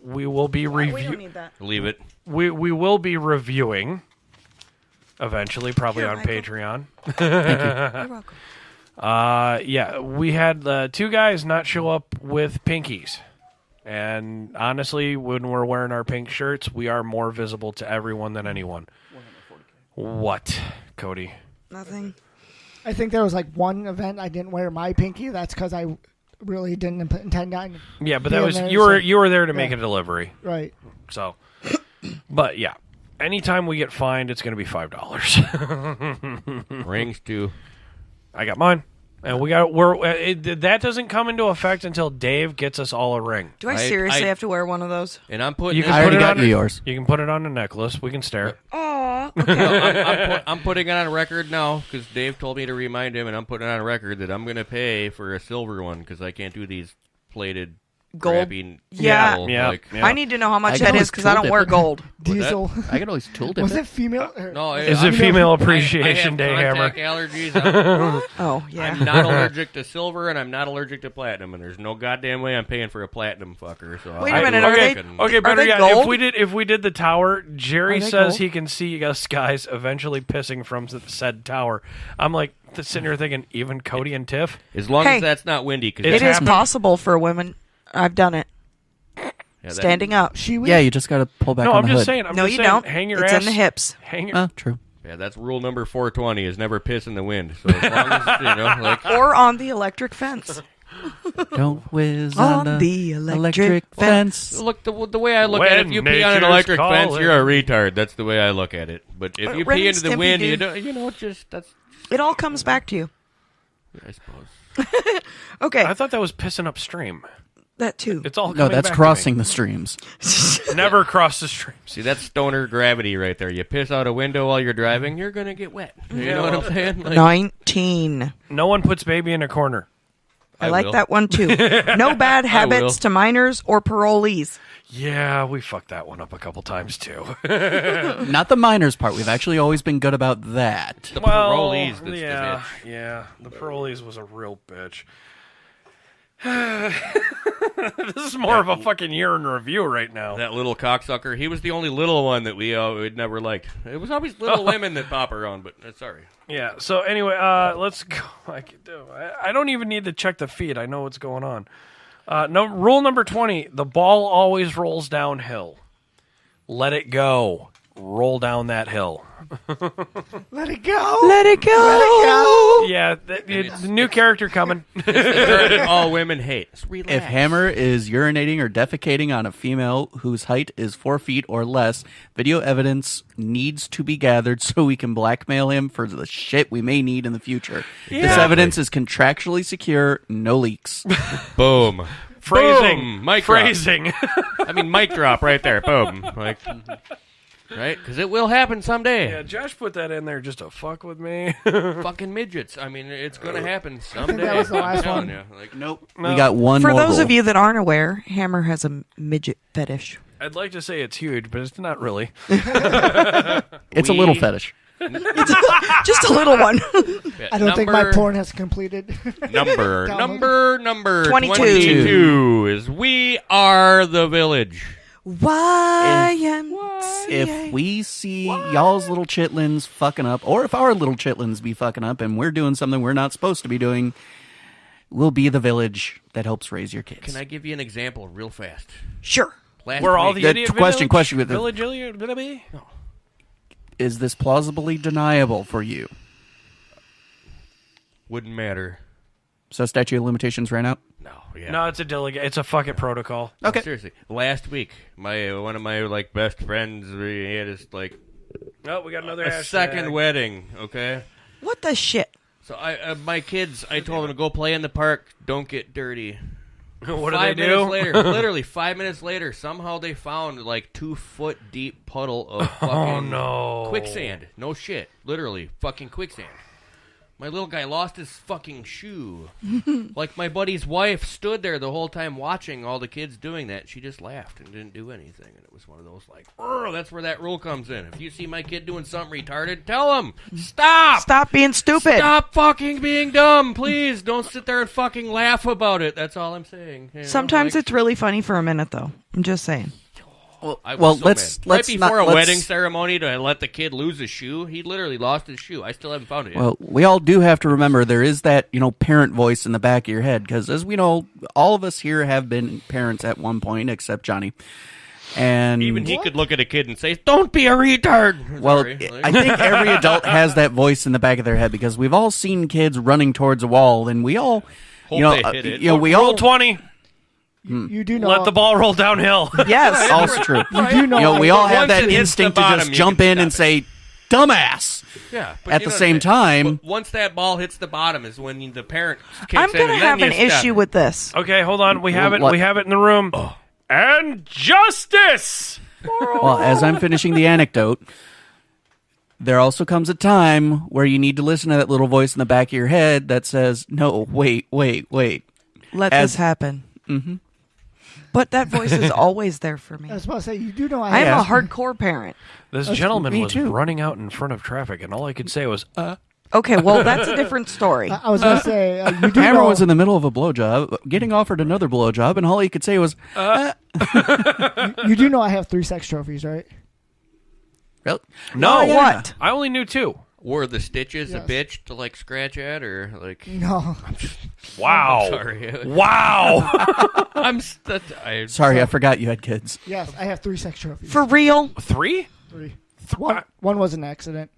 we will be We don't reviewing. need that. Leave it. We will be reviewing eventually, probably Here, on Michael. Patreon. You're welcome. Yeah, we had two guys not show up with pinkies. And honestly, when we're wearing our pink shirts, we are more visible to everyone than anyone. What, Cody? Nothing. I think there was like one event I didn't wear my pinky. That's because I really didn't intend on. Yeah, but that being was there, you were there to make yeah. a delivery. Right. So, but yeah, anytime we get fined, it's going to be $5. Rings too. I got mine, and that doesn't come into effect until Dave gets us all a ring. Do I I- seriously I- have to wear one of those? And I'm putting. You can I put already it got on you yours. You can put it on a necklace. We can stare. Aw. I'm putting it on record now because Dave told me to remind him, and I'm putting it on record that I'm going to pay for a silver one because I can't do these plated Gold. crappy Yeah. metal, Yeah. like- Yeah. I need to know how much I that can is always because I tool don't dip wear it. gold. Diesel. I can always tool dip Was it. it female? or- No, Is it Female I Appreciation have Day, Hammer? contact allergies. I'm, Oh, yeah. I'm not allergic to silver, and I'm not allergic to platinum, and there's no goddamn way I'm paying for a platinum fucker. So Wait a I'll minute, do are a they- fucking- Okay, better they yet, gold? if we did the tower, Jerry Are they says gold? he can see us guys eventually pissing from said tower. I'm like sitting here thinking, even Cody and Tiff. As long Hey, as that's not windy, because It's It is happened. possible for women. I've done it. Standing up. Yeah, you just got to pull back No, on I'm the just hood. saying. I'm No, just you saying, don't. Hang your It's ass in the hips. Hang your. Oh, true. Yeah, that's rule number 420 is never piss in the wind. So as long as, like, Or on the electric fence. Don't whiz On on the the electric fence. look, the way I look at it, if you When pee on an nature's electric fence, calling. you're a retard. That's the way I look at it. But if you Ren pee and into the Stimpy wind, do. you don't, that's, It all comes back to you. I suppose. Okay, I thought that was pissing upstream. that too. It's all No, coming that's back to crossing the streams. me. Never cross the streams. See, that's stoner gravity right there. You piss out a window while you're driving, you're going to get wet. You know what I'm saying? Like, 19. No one puts baby in a corner. I like will. that one too. No bad habits will. to minors or parolees. Yeah, we fucked that one up a couple times too. Not the minors part. We've actually always been good about that. The parolees, that's yeah, the bitch. yeah. The parolees was a real bitch. This is more of a fucking year in review right now. That little cocksucker, he was the only little one that we'd never liked. It was always little women that pop around, but sorry. Yeah. So anyway, let's go. I don't even need to check the feed. I know what's going on. Rule number 20: the ball always rolls downhill. Let it go. Roll down that hill. Let it go. Let it go. Yeah, the new character coming. All women hate. Relax. If Hammer is urinating or defecating on a female whose height is 4 feet or less, video evidence needs to be gathered so we can blackmail him for the shit we may need in the future. This Yeah. evidence is contractually secure, no leaks. Boom. Phrasing. Boom. Mic drop. Phrasing. I mean, mic drop right there. Boom. Like, Right? Because it will happen someday. Yeah, Josh put that in there just to fuck with me. Fucking midgets. I mean, it's going to happen someday. that was the last I'm telling one. you, like, Nope. No. We got one For more those rule. of you that aren't aware, Hammer has a midget fetish. I'd like to say it's huge, but it's not really. It's a little fetish. Just a little one. I don't think my porn has completed. Number Twenty-two. 22 is We Are the Village. YMCA. If we see y'all's little chitlins fucking up, or if our little chitlins be fucking up and we're doing something we're not supposed to be doing, we'll be the village that helps raise your kids. Can I give you an example real fast? Sure. Last We're all week- the idiot question village? with the- Village idiot village? No. Is this plausibly deniable for you? Wouldn't matter. So statute of limitations ran out? No, yeah. No, it's a delegate. It's a fucking protocol. No, Okay. seriously. Last week, one of my best friends, he had his Oh, we got another a hashtag. second wedding. Okay. What the shit? So my kids, I told them to go play in the park. Don't get dirty. What do 5 they minutes do? later, literally 5 minutes later, somehow they found 2 foot deep puddle of fucking no. quicksand. No shit, literally fucking quicksand. My little guy lost his fucking shoe. My buddy's wife stood there the whole time watching all the kids doing that. She just laughed and didn't do anything. And it was one of those that's where that rule comes in. If you see my kid doing something retarded, tell him, stop! Stop being stupid. Stop fucking being dumb, please. Don't sit there and fucking laugh about it. That's all I'm saying. You know, Sometimes it's really funny for a minute, though. I'm just saying. I was Well, so let's mad. let's right before not, a let's- wedding ceremony to let the kid lose his shoe. He literally lost his shoe. I still haven't found it yet. Well, we all do have to remember there is that, parent voice in the back of your head, because as we know, all of us here have been parents at one point, except Johnny. And Even he could look at a kid and say, "Don't be a retard." well, Sorry. I think every adult has that voice in the back of their head, because we've all seen kids running towards a wall, and we all, Hope they hit it. we Roll all 20. You do know. Let the ball roll downhill. Yes. also true. You do know. We all have Once that it hits instinct the to bottom, just you jump can in and stop say, "Dumbass." yeah. But At you the know same what I'm saying? time- But once that ball hits the bottom is when the parent kicks I'm in going to and then have you an step. issue with this. Okay, hold on. We have it. What? We have it in the room. And justice. Well, as I'm finishing the anecdote, there also comes a time where you need to listen to that little voice in the back of your head that says, "No, wait." Let As- this happen. Mm-hmm. But that voice is always there for me. I was about to say, you do know. I am Yeah. a hardcore parent. This gentleman me was too. running out in front of traffic, and all I could say was, Okay, well, that's a different story. I was going to say, you do Hammer know. was in the middle of a blowjob, getting offered another blowjob, and all he could say was, You do know I have 3 sex trophies, right? "Well, no. Oh, what? I only knew 2. Were the stitches Yes. a bitch to scratch at or No. Wow. Sorry. Wow. sorry, I forgot you had kids." Yes, I have 3 sex trophies. For real? 3? 3. One was an accident.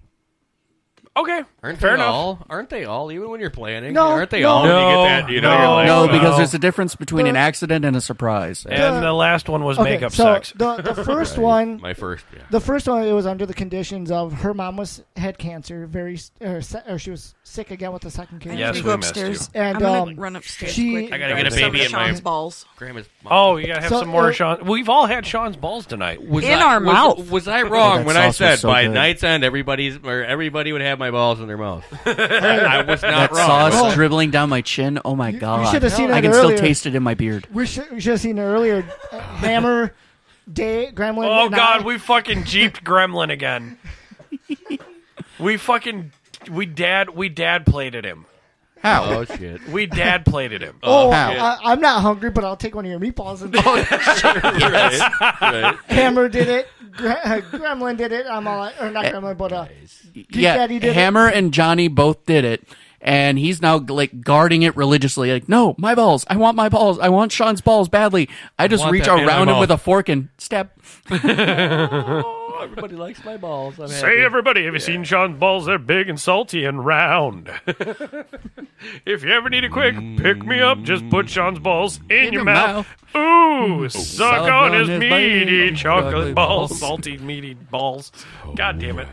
Okay. Aren't Fair they enough. all? Aren't they all? Even when you're planning, No, aren't they no. all? When you No, get that, you're no. like, No, Oh, because no. there's a difference between an accident and a surprise. And the last one was Okay, makeup so sex. the first one, my first. Yeah. the first one, it was under the conditions of her mom had cancer, or she was sick again with the second cancer. Yes, Can we you go missed upstairs? you. And, I'm going um, to run upstairs she- quick. I gotta get a Grab some baby of in my- Sean's balls. Grandma's. Oh, you gotta have So, some more uh, Sean. We've all had Sean's balls tonight. Was In I- our was- mouth. Was I wrong that when I sauce was said so by good. night's end everybody would have my balls in their mouth? I was not That wrong. sauce Oh. dribbling down my chin. Oh my You god! should have seen I it can earlier. still taste it in my beard. We should have seen it earlier. Hammer, Gremlin. Oh and God, I- we fucking jeeped Gremlin again. we dad plated him. How? Oh shit! We dad plated him. Oh, How? I'm not hungry, but I'll take one of your meatballs. And Right. Hammer did it. Gremlin did it. I'm all or not Gremlin, but Yeah, Daddy did it. Hammer and Johnny both did it, and he's now guarding it religiously. Like, no, my balls. I want my balls. I want Sean's balls badly. I just want reach that in my around him mouth. with a fork and stab. Oh, everybody likes my balls. I'm Say, everybody, have you seen Sean's balls? They're big and salty and round. If you ever need a quick pick me up, just put Sean's balls in your mouth. Ooh, suck on his meaty chocolate balls. Salty, meaty balls. God damn it.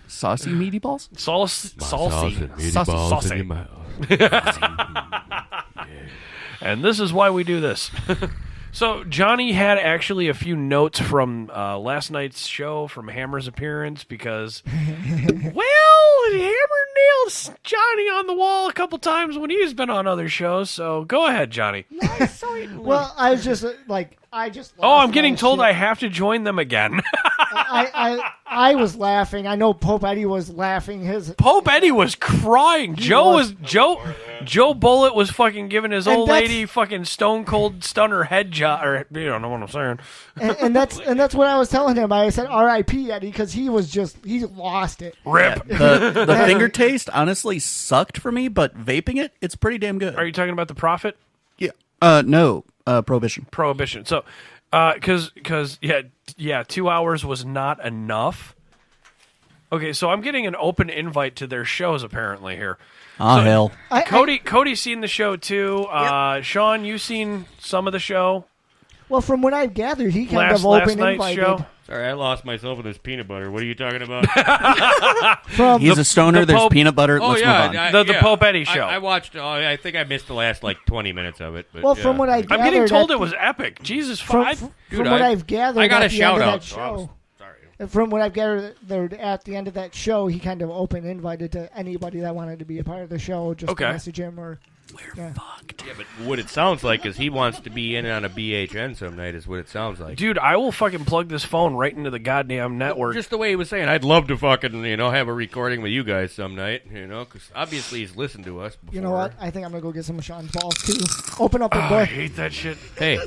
Saucy meaty balls. Saucy. Saucy. And this is why we do this. So Johnny had actually a few notes from last night's show from Hammer's appearance because, well, Hammer nailed Johnny on the wall a couple times when he's been on other shows. So go ahead, Johnny. Well, I was just Oh, I'm getting told I have to join them again. I was laughing. I know Pope Eddie was laughing. Pope Eddie was crying. Joe Bullitt was fucking giving his old lady fucking stone cold stunner head job. Or you don't know what I'm saying. And that's what I was telling him. I said R.I.P. Eddie because he lost it. Rip. The finger taste honestly sucked for me, but vaping it's pretty damn good. Are you talking about the Prophet? Yeah. No. Prohibition. Prohibition. So, because 2 hours was not enough. Okay, so I'm getting an open invite to their shows apparently here. Oh, hell. Cody's seen the show too. Sean, you seen some of the show? Well, from what I've gathered, he kind of last open night's invited. show. Sorry, I lost myself in this peanut butter. What are you talking about? He's a stoner. There's Pope- peanut butter. Let's move on. The Pope Eddie show. I watched. I think I missed the last 20 minutes of it. But, Well, from what I gathered, I'm getting told it was epic. Jesus, from what I've gathered, I got at a the shout end of out. that show. From what I've gathered, at the end of that show, he kind of open invited to anybody that wanted to be a part of the show, just to message him or. We're fucked. Yeah, but what it sounds like is he wants to be in on a BHN some night. Is what it sounds like. Dude, I will fucking plug this phone right into the goddamn network. Just the way he was saying, I'd love to fucking have a recording with you guys some night. Because obviously he's listened to us before. You know what? I think I'm gonna go get some of Sean's balls too. Open up the I door. hate that shit. Hey,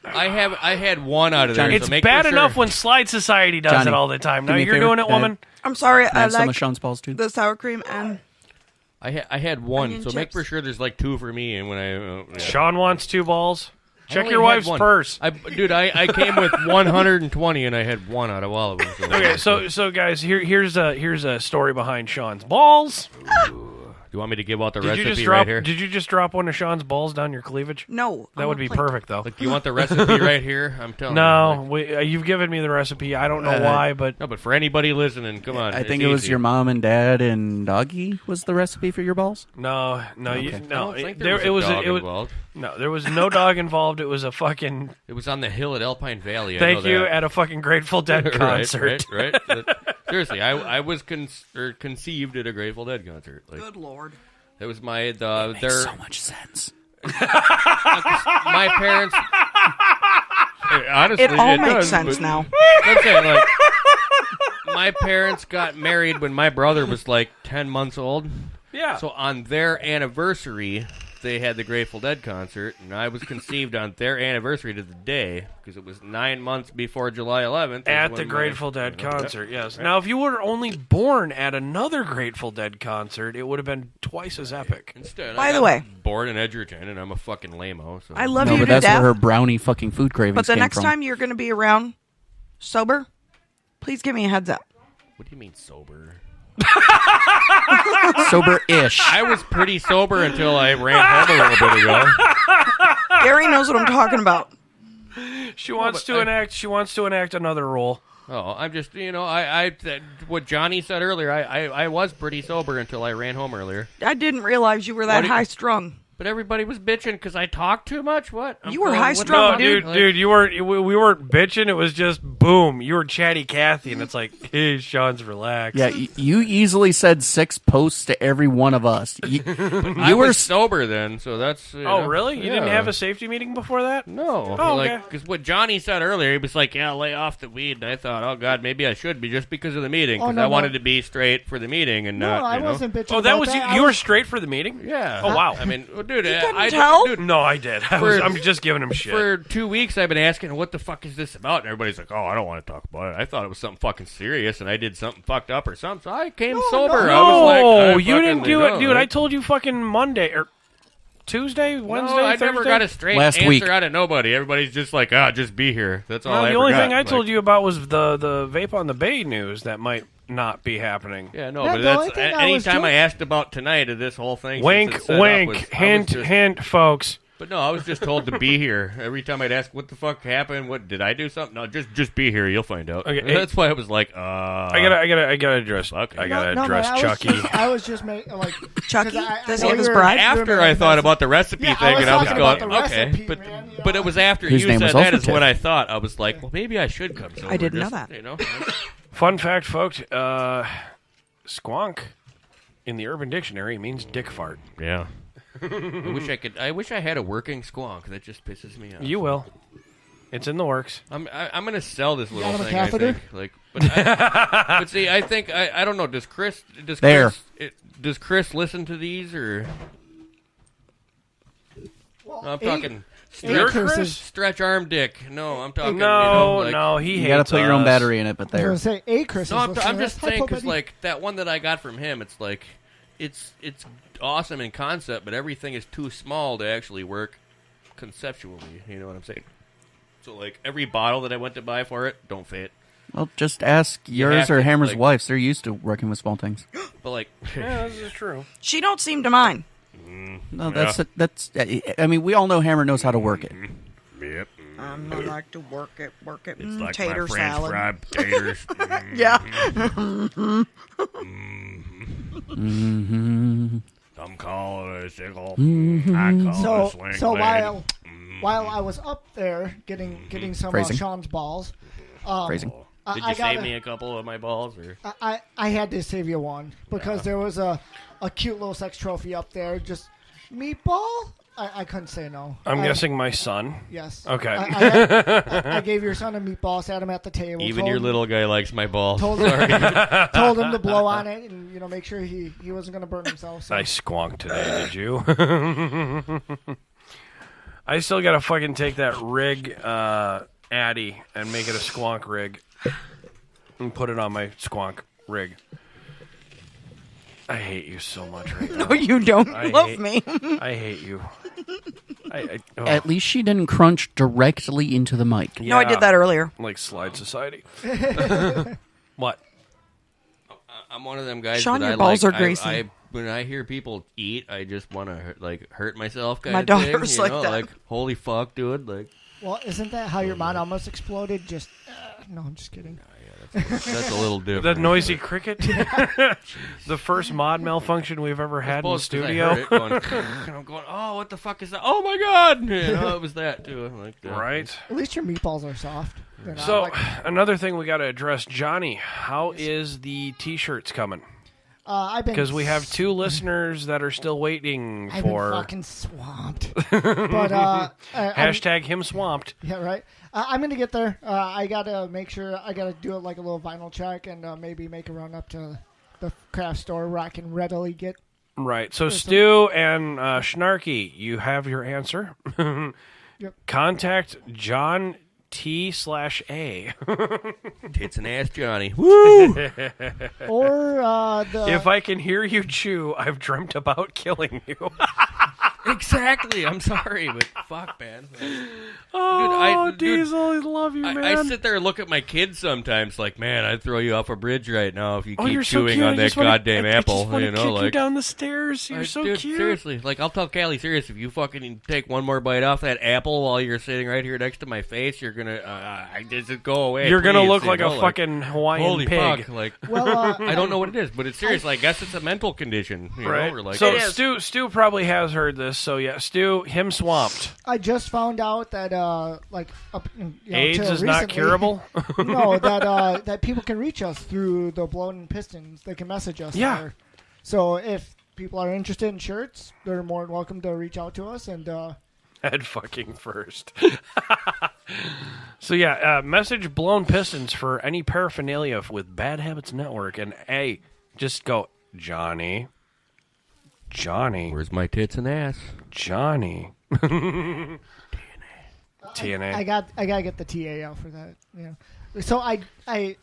I had one out of there. It's so make bad for enough sure. when Slide Society does Johnny, it all the time. do Now me a you're favor. doing it, woman. I'm sorry. I I have some like of Sean's balls too. the sour cream and I had one, onion so make chips. for sure there's like two for me. And when I Sean wants 2 balls. I Check only your had wife's one. purse. I came with 120, and I had one out of all of them. Okay, so guys, here's a story behind Sean's balls. Do you want me to give out the Did you recipe just drop? right here? Did you just drop one of Sean's balls down your cleavage? no. That would be perfect, though. Like, do you want the recipe right here? I'm telling you. No, you've given me the recipe. I don't know why, but No, but for anybody listening, come on. I it's think it was easy. your mom and dad and doggy was the recipe for your balls. no. I don't think There there was a dog it was involved. no. There was no dog involved. It was a fucking. It was on the hill at Alpine Valley. I Thank know you that. at a fucking Grateful Dead concert. right. Seriously, I was conceived at a Grateful Dead concert. Like, Good Lord. that was my Makes so much sense. my parents. Honestly, It all makes does, sense but- now. I'm saying, like, my parents got married when my brother was like 10 months old. Yeah. So on their anniversary, they had the Grateful Dead concert, and I was conceived on their anniversary to the day because it was 9 months before July 11th. is At when the my- Grateful Dead concert, yes. Now, if you were only born at another Grateful Dead concert, it would have been twice as epic. Instead, By I the got way. born in Edgerton, and I'm a fucking lame-o. So. I love No, you but to that's death. where her brownie fucking food cravings But the came next from. time you're going to be around sober, please give me a heads up. What do you mean sober? Sober-ish. I was pretty sober until I ran home a little bit ago. Gary knows what I'm talking about. She wants but to enact. She wants to enact another role. Oh, I'm just, what Johnny said earlier, I was pretty sober until I ran home earlier. I didn't realize you were that What do you- high strung. But everybody was bitching because I talked too much. What? You were calling- high-strung, No, dude. dude, you weren't. We weren't bitching. It was just boom. You were chatty Cathy, and it's like, hey, Sean's relaxed. Yeah, you easily said 6 posts to every one of us. I You were was sober then, so that's. Oh, really? You didn't have a safety meeting before that? No. Oh, okay. Because what Johnny said earlier, he was like, yeah, lay off the weed. And I thought, oh, God, maybe I should be just because of the meeting. Because no, I no. wanted to be straight for the meeting and No, not, I wasn't bitching. Oh, that about was you. I You were was- straight for the meeting? Yeah. Oh, wow. I mean, well, dude, couldn't tell? dude, No, I did. I'm just giving him shit. for 2 weeks, I've been asking, what the fuck is this about? And everybody's like, oh, I don't want to talk about it. I thought it was something fucking serious, and I did something fucked up or something. So I came sober. no, I was like, you didn't do it, dude. I Like, told you fucking Monday or Tuesday, Wednesday, no, I Thursday. never got a straight Last answer week. out of nobody. Everybody's just like, just be here. That's all Well, I the only forgot. thing I told Like, you about was the vape on the bay news that might not be happening. Yeah, no, Yeah, but the only that's thing I was anytime I joking- asked about tonight of this whole thing. since Wink, it's set up wink, was- I was hint, just- hint, folks. But no, I was just told to be here. Every time I'd ask, what the fuck happened? What did I do something? No, just be here. You'll find out. Okay, That's why I was like, I gotta address. Okay. I gotta No, address man, Chucky. I was just like Chucky? 'cause I Does know he have his you're- bride? after I thought about the recipe Yeah, thing, and I was talking going, about the okay. recipe, But man, you but know? it was after Whose you name said was that also is when Tiff. I thought. I was like, well, maybe I should come over. I didn't know just, that. You know? Fun fact, folks. Squonk in the Urban Dictionary means dick fart. Yeah. I wish I had a working squonk. That just pisses me off. You will. It's in the works. I'm gonna sell this little got him a thing. I catheter? think. But see, I think I don't know. Does Chris listen to these or? Well, No, I'm eight- talking Your stretch, Chris is- stretch arm dick. No, I'm talking. No, he You hates got to put your own us. battery in it, but I was there. gonna say, Chris. No, I'm That's just saying because hypopedy. like that one that I got from him, it's like it's awesome in concept, but everything is too small to actually work conceptually. You know what I'm saying? So like every bottle that I went to buy for it don't fit. Well, just ask yours have or to, Hammer's like- wife. They're used to working with small things. But like, Yeah, this is true. She don't seem to mind. No, that's. I mean, we all know Hammer knows how to work it. yep, I like to work it. it's like Tater my French salad. fried potatoes. Yeah. Some call it a sickle. I call it a so sling so blade. while I was up there getting some Phrasing. Sean's balls, Phrasing. Did I you save gotta- me a couple of my balls? Or I had to save you one because there was a cute little sex trophy up there. Just meatball. I couldn't say no. I'm guessing my son. Yes. Okay. I gave your son a meatball. Sat him at the table. even told your him- little guy likes my balls. told him, told him to blow on it and make sure he wasn't going to burn himself. So. I squonked today, did you? I still gotta fucking take that rig Addy and make it a squonk rig and put it on my squonk rig. I hate you so much right now. No, you don't I love hate- me. I hate you. Oh. At least she didn't crunch directly into the mic. No, I did that earlier. Like Slide Society. What? I'm one of them guys Sean, that your I balls like. are greasy. When I hear people eat, I just want to hurt myself. Kind My of daughter's thing, like you know? that. Like, holy fuck, dude! Like, Well, isn't that how your mind almost exploded? Just no, I'm just kidding. that's a little different. That noisy cricket? The first mod malfunction we've ever had in the Supposed 'cause I studio. heard it going, and I'm going, oh, what the fuck is that? Oh my god! You know, it was that too. I'm like, Right? At least your meatballs are soft. They're not So, like- another thing we got to address, Johnny, how is the T-shirts coming? I've been Because we have 2 listeners that are still waiting I've been for fucking swamped. But I'm- hashtag him swamped. yeah, right. I'm gonna get there. I gotta make sure. I gotta do it like a little vinyl check and maybe make a run up to the craft store where I can readily get. Right. So, Stu and Schnarky, you have your answer. Yep. Contact John T/A. tits and ass, Johnny. Woo! Or the. If I can hear you chew, I've dreamt about killing you. exactly. I'm sorry, but fuck, man. Oh, dude, Diesel, I love you, man. I sit there and look at my kids sometimes, like, man, I'd throw you off a bridge right now if you Oh, keep you're so chewing cute. on I that just wanna- goddamn I apple. just wanna You know, kick you like. down the stairs. You're so Dude, cute. seriously, like I'll tell Callie, serious, if you fucking take one more bite off that apple while you're sitting right here next to my face, you're gonna just go away. You're gonna please, look you like know, a fucking Hawaiian holy pig. fuck, like well, I don't know what it is, but it's serious. I guess it's a mental condition, you Right. know. Or like, So It is. Stu probably has heard this. So yeah, Stu, him swamped. I just found out that AIDS till is not recently- curable. No, that people can reach us through the Blown Pistons. They can message us. Yeah. there. So if people are interested in shirts, they're more than welcome to reach out to us. And Head fucking first. So yeah, message Blown Pistons for any paraphernalia with Bad Habits Network, and hey, just go Johnny. where's my tits and ass? Johnny. TNA. I gotta get the TA out for that. Yeah.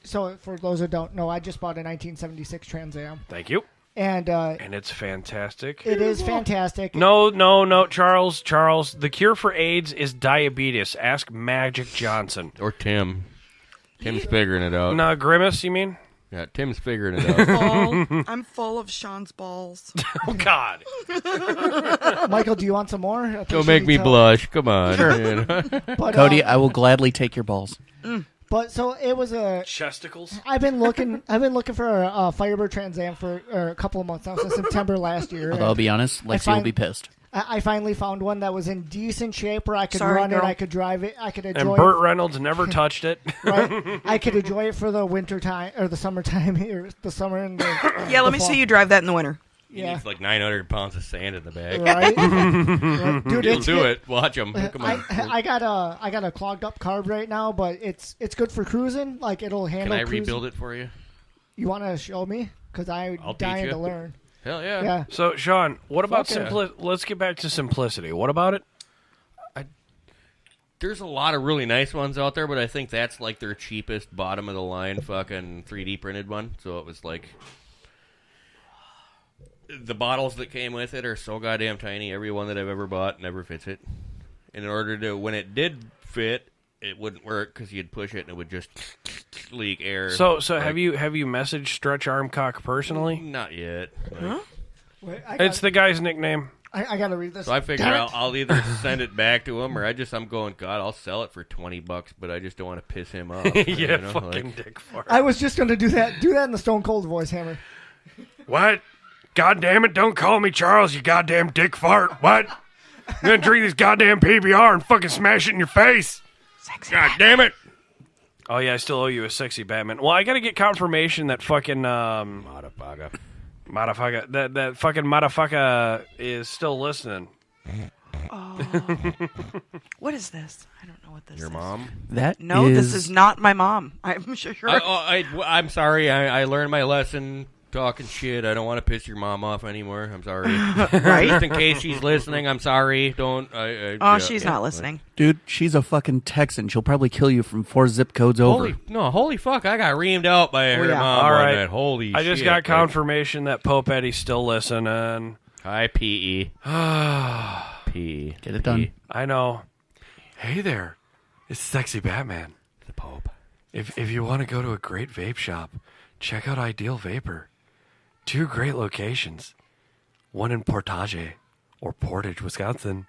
So for those who don't know, I just bought a 1976 Trans Am, Thank you. and And it's fantastic. it is fantastic. No, Charles. The cure for AIDS is diabetes. Ask Magic Johnson. Or Tim. Tim's figuring it out. No, Grimace, you mean? Yeah, Tim's figuring it out. I'm full of Sean's balls. Oh, God. Michael, do you want some more? I think Don't she make needs me help. blush. Come on. But, Cody, I will gladly take your balls. But so it was a. Chesticles? I've been looking for a Firebird Trans Am for a couple of months now, since September last year. Although I'll be honest, Lexi will be pissed. I finally found one that was in decent shape where I could Sorry, run girl. it, I could drive it, I could And enjoy Burt it. Reynolds never touched it. Right? I could enjoy it for the winter time or the summertime or the summer and the Yeah, let the me fall. see you drive that in the winter. He Yeah. needs like 900 pounds of sand in the bag. Right? Right. Dude, He'll it's do good. it. Watch him. Come on. I got a clogged up carb right now, but it's good for cruising. Like it'll Can handle. I cruising. rebuild it for you? You want to show me? Because I'm I'll teach dying you. to learn. Hell yeah. Yeah. So, Sean, what about Fuck yeah. Let's get back to simplicity. What about it? There's a lot of really nice ones out there, but I think that's like their cheapest, bottom of the line, fucking 3D printed one. So it was like the bottles that came with it are so goddamn tiny. Every one that I've ever bought never fits it. In order to, when it did fit, it wouldn't work because you'd push it and it would just leak air. So Like, have you messaged Stretch Armcock personally? Not yet. Like, Wait, It's the guy's nickname. I got to read this. So I figure Damn it. I'll either send it back to him or I'm going, God, I'll sell it for $20, but I just don't want to piss him off. Yeah, you know? fucking Like, dick fart. I was just going to do that. Do that in the Stone Cold voice, Hammer. What? God damn it, don't call me Charles, you goddamn dick fart. What? I'm gonna drink this goddamn PBR and fucking smash it in your face. God damn it. Oh, yeah, I still owe you a sexy Batman. Well, I gotta get confirmation that fucking, Motherfucker, that fucking motherfucker is still listening. What is this? I don't know what this your is. mom? That No, this is not my mom. I'm sure. I'm sorry. I learned my lesson talking shit. I don't want to piss your mom off anymore. I'm sorry. Right? Just in case she's listening, I'm sorry. Don't. She's not listening. Dude, she's a fucking Texan. She'll probably kill you from 4 zip codes over. Holy fuck! I got reamed out by her yeah. mom All one right. night. Holy shit! I just got confirmation that Pope Eddie's still listening. Hi, PE. PE. Get it done. I know. Hey there, it's Sexy Batman. The Pope. If you want to go to a great vape shop, check out Ideal Vapor. 2 great locations. One in Portage or Portage, Wisconsin.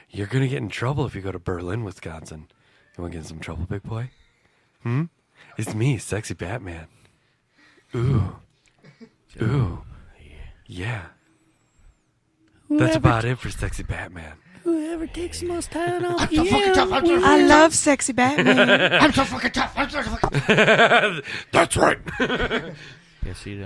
You're going to get in trouble if you go to Berlin, Wisconsin. You want to get in some trouble, big boy? It's me, Sexy Batman. Ooh. Ooh. Yeah. That's about it for Sexy Batman. Whoever takes the most time off I'm so fucking tough. I'm so I fucking love sexy Batman. I'm so fucking tough. I'm so fucking That's right. Yeah, see,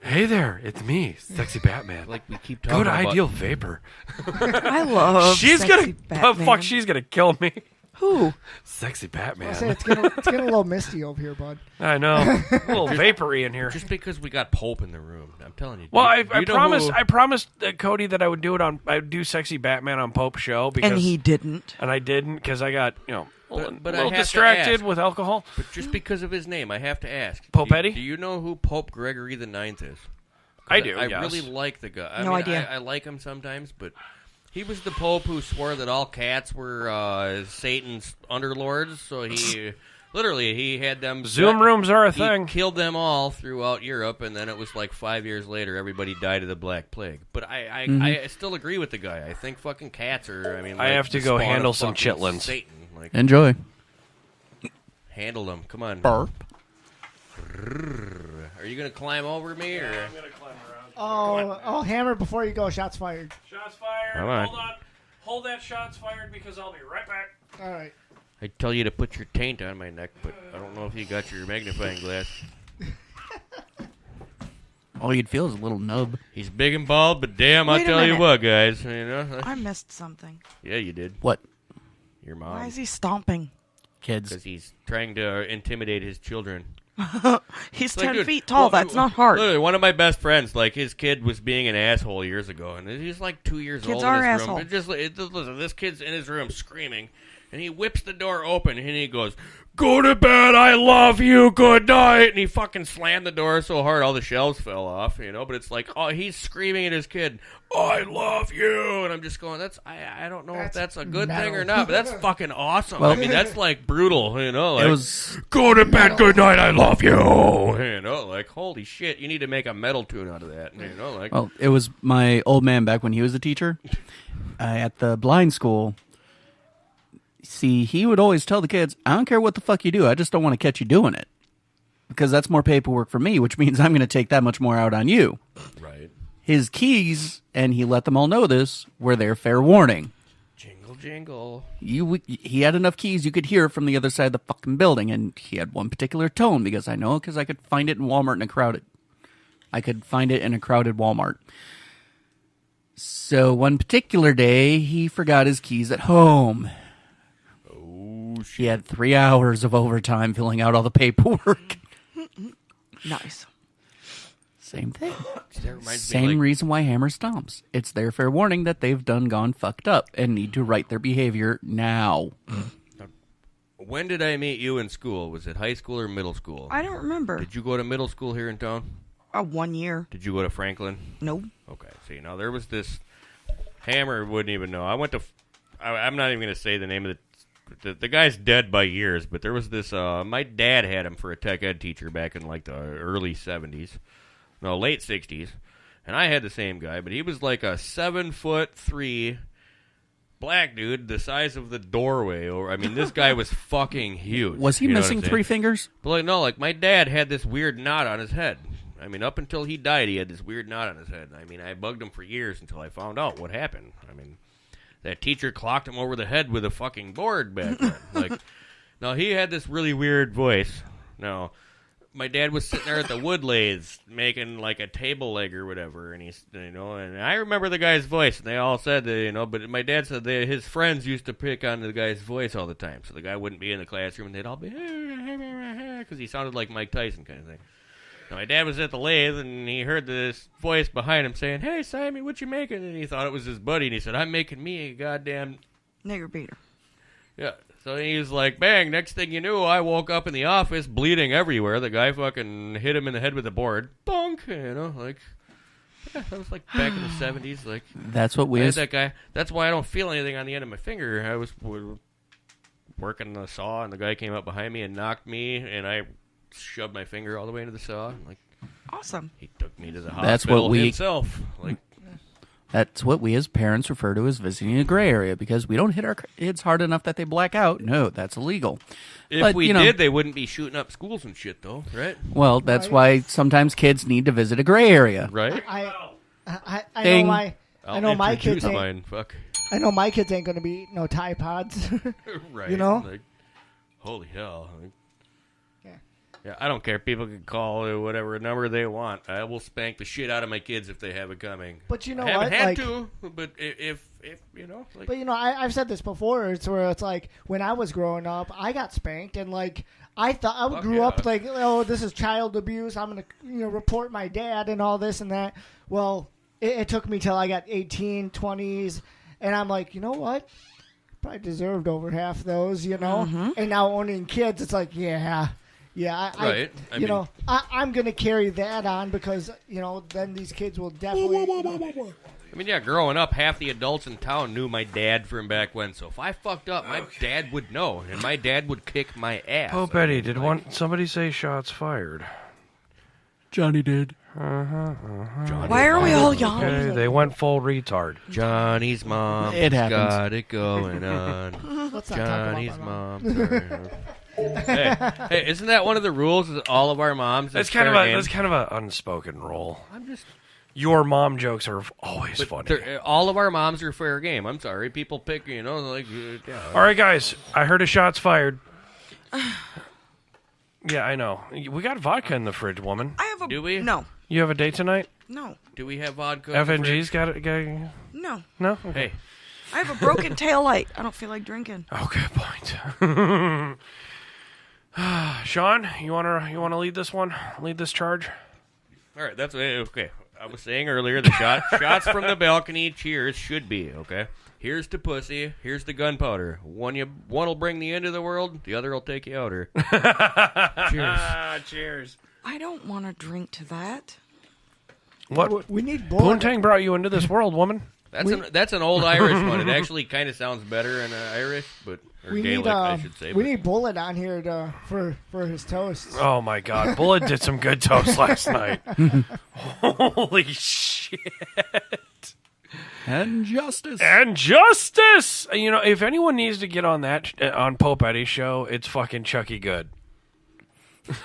Hey there, it's me, Sexy Batman. like we keep talking Go to about. Ideal Vapor. I love. She's sexy gonna, Batman. fuck, she's gonna kill me. Who? Sexy I Batman. say it's getting a little misty over here, bud. I know, a little vapory in here. Just because we got Pope in the room, I'm telling you. Well, Do I you know promised, who- I promised Cody that I would do it on, I would do Sexy Batman on Pope's show because, And he didn't. and I didn't because I got a But I little have to distracted ask. with alcohol. But just because of his name, I have to ask. Pope do, Eddie? Do you know who Pope Gregory the Ninth is? I do. I yes. really like the guy. No idea. I like him sometimes, but he was the Pope who swore that all cats were Satan's underlords. So he literally he had them. Zoom rooms are a He thing. killed them all throughout Europe, and then it was like 5 years later, everybody died of the Black Plague. But I still agree with the guy. I think fucking cats are. I mean, I like have to the go spawn handle of some fucking chitlins. Satan, like Enjoy. handle them. Come on. Burp. Are you gonna climb over me or? I'm gonna climb around. Oh, Hammer! Before you go, shots fired. Shots fired. Come on. Hold on. Hold that shots fired because I'll be right back. All right. I tell you to put your taint on my neck, but I don't know if you got your magnifying glass. All you'd feel is a little nub. He's big and bald, but damn, I'll Wait a tell you minute. what, guys. You know, I missed something. yeah, you did. What? Your Why mom, is he stomping? Kids. because he's trying to intimidate his children. He's Like, 10 dude, feet tall. That's not hard. Literally, one of my best friends, like his kid was being an asshole years ago, and he's like 2 years Kids old are in his asshole. room. Listen, this kid's in his room screaming, And he whips the door open, and he goes, "Go to bed, I love you, good night." And he fucking slammed the door so hard all the shelves fell off, but it's like, oh, he's screaming at his kid, "I love you." And I'm just going, I don't know if that's a good thing or not, but that's fucking awesome. Well, I mean, that's like brutal, like, It was "Go to bed, good night, I love you." Like, holy shit, you need to make a metal tune out of that, like. well, it was my old man back when he was a teacher at the blind school. See, he would always tell the kids, "I don't care what the fuck you do, I just don't want to catch you doing it. Because that's more paperwork for me, which means I'm going to take that much more out on you." Right. His keys, and he let them all know this, were their fair warning. Jingle, jingle. He had enough keys you could hear it from the other side of the fucking building, and he had one particular tone, because I could find it in Walmart in a crowded. I could find it in a crowded Walmart. So one particular day, he forgot his keys at home. He had 3 hours of overtime filling out all the paperwork. Nice. Same thing. That reminds me, Same like, reason why Hammer stomps. It's their fair warning that they've gone fucked up and need to right their behavior now. When did I meet you in school? Was it high school or middle school? I don't remember. Did you go to middle school here in town? 1 year. Did you go to Franklin? Nope. Okay. See, now there was this Hammer wouldn't even know. I went to. I'm not even going to say the name of the guy's dead by years, but there was this. My dad had him for a tech ed teacher back in like the early 70s, no, late 60s, and I had the same guy, but he was like a 7'3" black dude, the size of the doorway. Or I mean, this guy was fucking huge. Was he You know what missing I'm saying? 3 fingers? But like, no, like my dad had this weird knot on his head. I mean, up until he died, he had this weird knot on his head. I mean, I bugged him for years until I found out what happened. I mean, that teacher clocked him over the head with a fucking board back then. Like, no, he had this really weird voice. No, my dad was sitting there at the wood lathes making like a table leg or whatever, and he's, and I remember the guy's voice, and they all said that, but my dad said that his friends used to pick on the guy's voice all the time, so the guy wouldn't be in the classroom, and they'd all be, because he sounded like Mike Tyson kind of thing. Now, my dad was at the lathe, and he heard this voice behind him saying, "Hey, Simon, what you making?" And he thought it was his buddy, and he said, "I'm making me a goddamn..." Nigger beater. Yeah. So he was like, bang, next thing you knew, I woke up in the office bleeding everywhere. The guy fucking hit him in the head with a board. Bonk! Like... Yeah, that was like back in the 70s. Like, That's what we I had as that guy. That's why I don't feel anything on the end of my finger. I was working the saw, and the guy came up behind me and knocked me, and I shoved my finger all the way into the saw. Like, Awesome. he took me to the That's hospital what we- himself. Like, That's what we as parents refer to as visiting a gray area, because we don't hit our kids hard enough that they black out. No, that's illegal. if But, we you know- did, they wouldn't be shooting up schools and shit, though, right? Well, that's why sometimes kids need to visit a gray area. Right? I Ding. know my I know my kids ain't, mine. Fuck. I know my kids ain't gonna be eating no Tide Pods. Right. You know? Like, holy hell. Like, Yeah. yeah, I don't care. People can call whatever number they want. I will spank the shit out of my kids if they have it coming. But you know I haven't what? had Like, to, but if like, but I've said this before. It's where it's like when I was growing up, I got spanked, and like I thought I Fuck grew yeah. up like, oh, this is child abuse. I'm gonna report my dad and all this and that. Well, it took me till I got 18, 20s, and I'm like, you know what? Probably deserved over half those, Mm-hmm. And now owning kids, it's like, yeah. Right. I mean- I'm gonna carry that on because then these kids will definitely. I mean, yeah, growing up, half the adults in town knew my dad from back when. So if I fucked up, my dad would know, and my dad would kick my ass. Oh, Betty, did somebody say shots fired? Johnny did. Why are we all young? Okay, they went full retard. Johnny's mom It happens. got it going on. Let's not talk about Johnny's my mom. mom. Sorry. hey, isn't that one of the rules? Is all of our moms? That's is kind of fair a game? that's kind of an unspoken rule. I'm just. Your mom jokes are always funny. All of our moms are fair game. I'm sorry. People pick, like. Yeah. All right, guys. I heard a shots fired. Yeah, I know. We got vodka in the fridge, woman. I have a. Do we? No. You have a date tonight? No. Do we have vodka? in the FNG's fridge? got it. No. No. Okay. Hey, I have a broken tail light. I don't feel like drinking. Oh, good point. Sean, you wanna lead this one? Lead this charge? all right. That's okay. I was saying earlier, the shots from the balcony cheers should be, okay? Here's to pussy, here's the gunpowder. One'll bring the end of the world, the other will take you outer. Cheers. Cheers. I don't want to drink to that. What? We need bullet. Poontang brought you into this world, woman. That's an old Irish one. It actually kind of sounds better in Irish, or We Gaelic, need I should say. we need Bullet on here for his toast. Oh my God, Bullet did some good toast last night. Holy shit! And justice. And justice. You know, if anyone needs to get on that on Pope Eddie's show, it's fucking Chucky Good.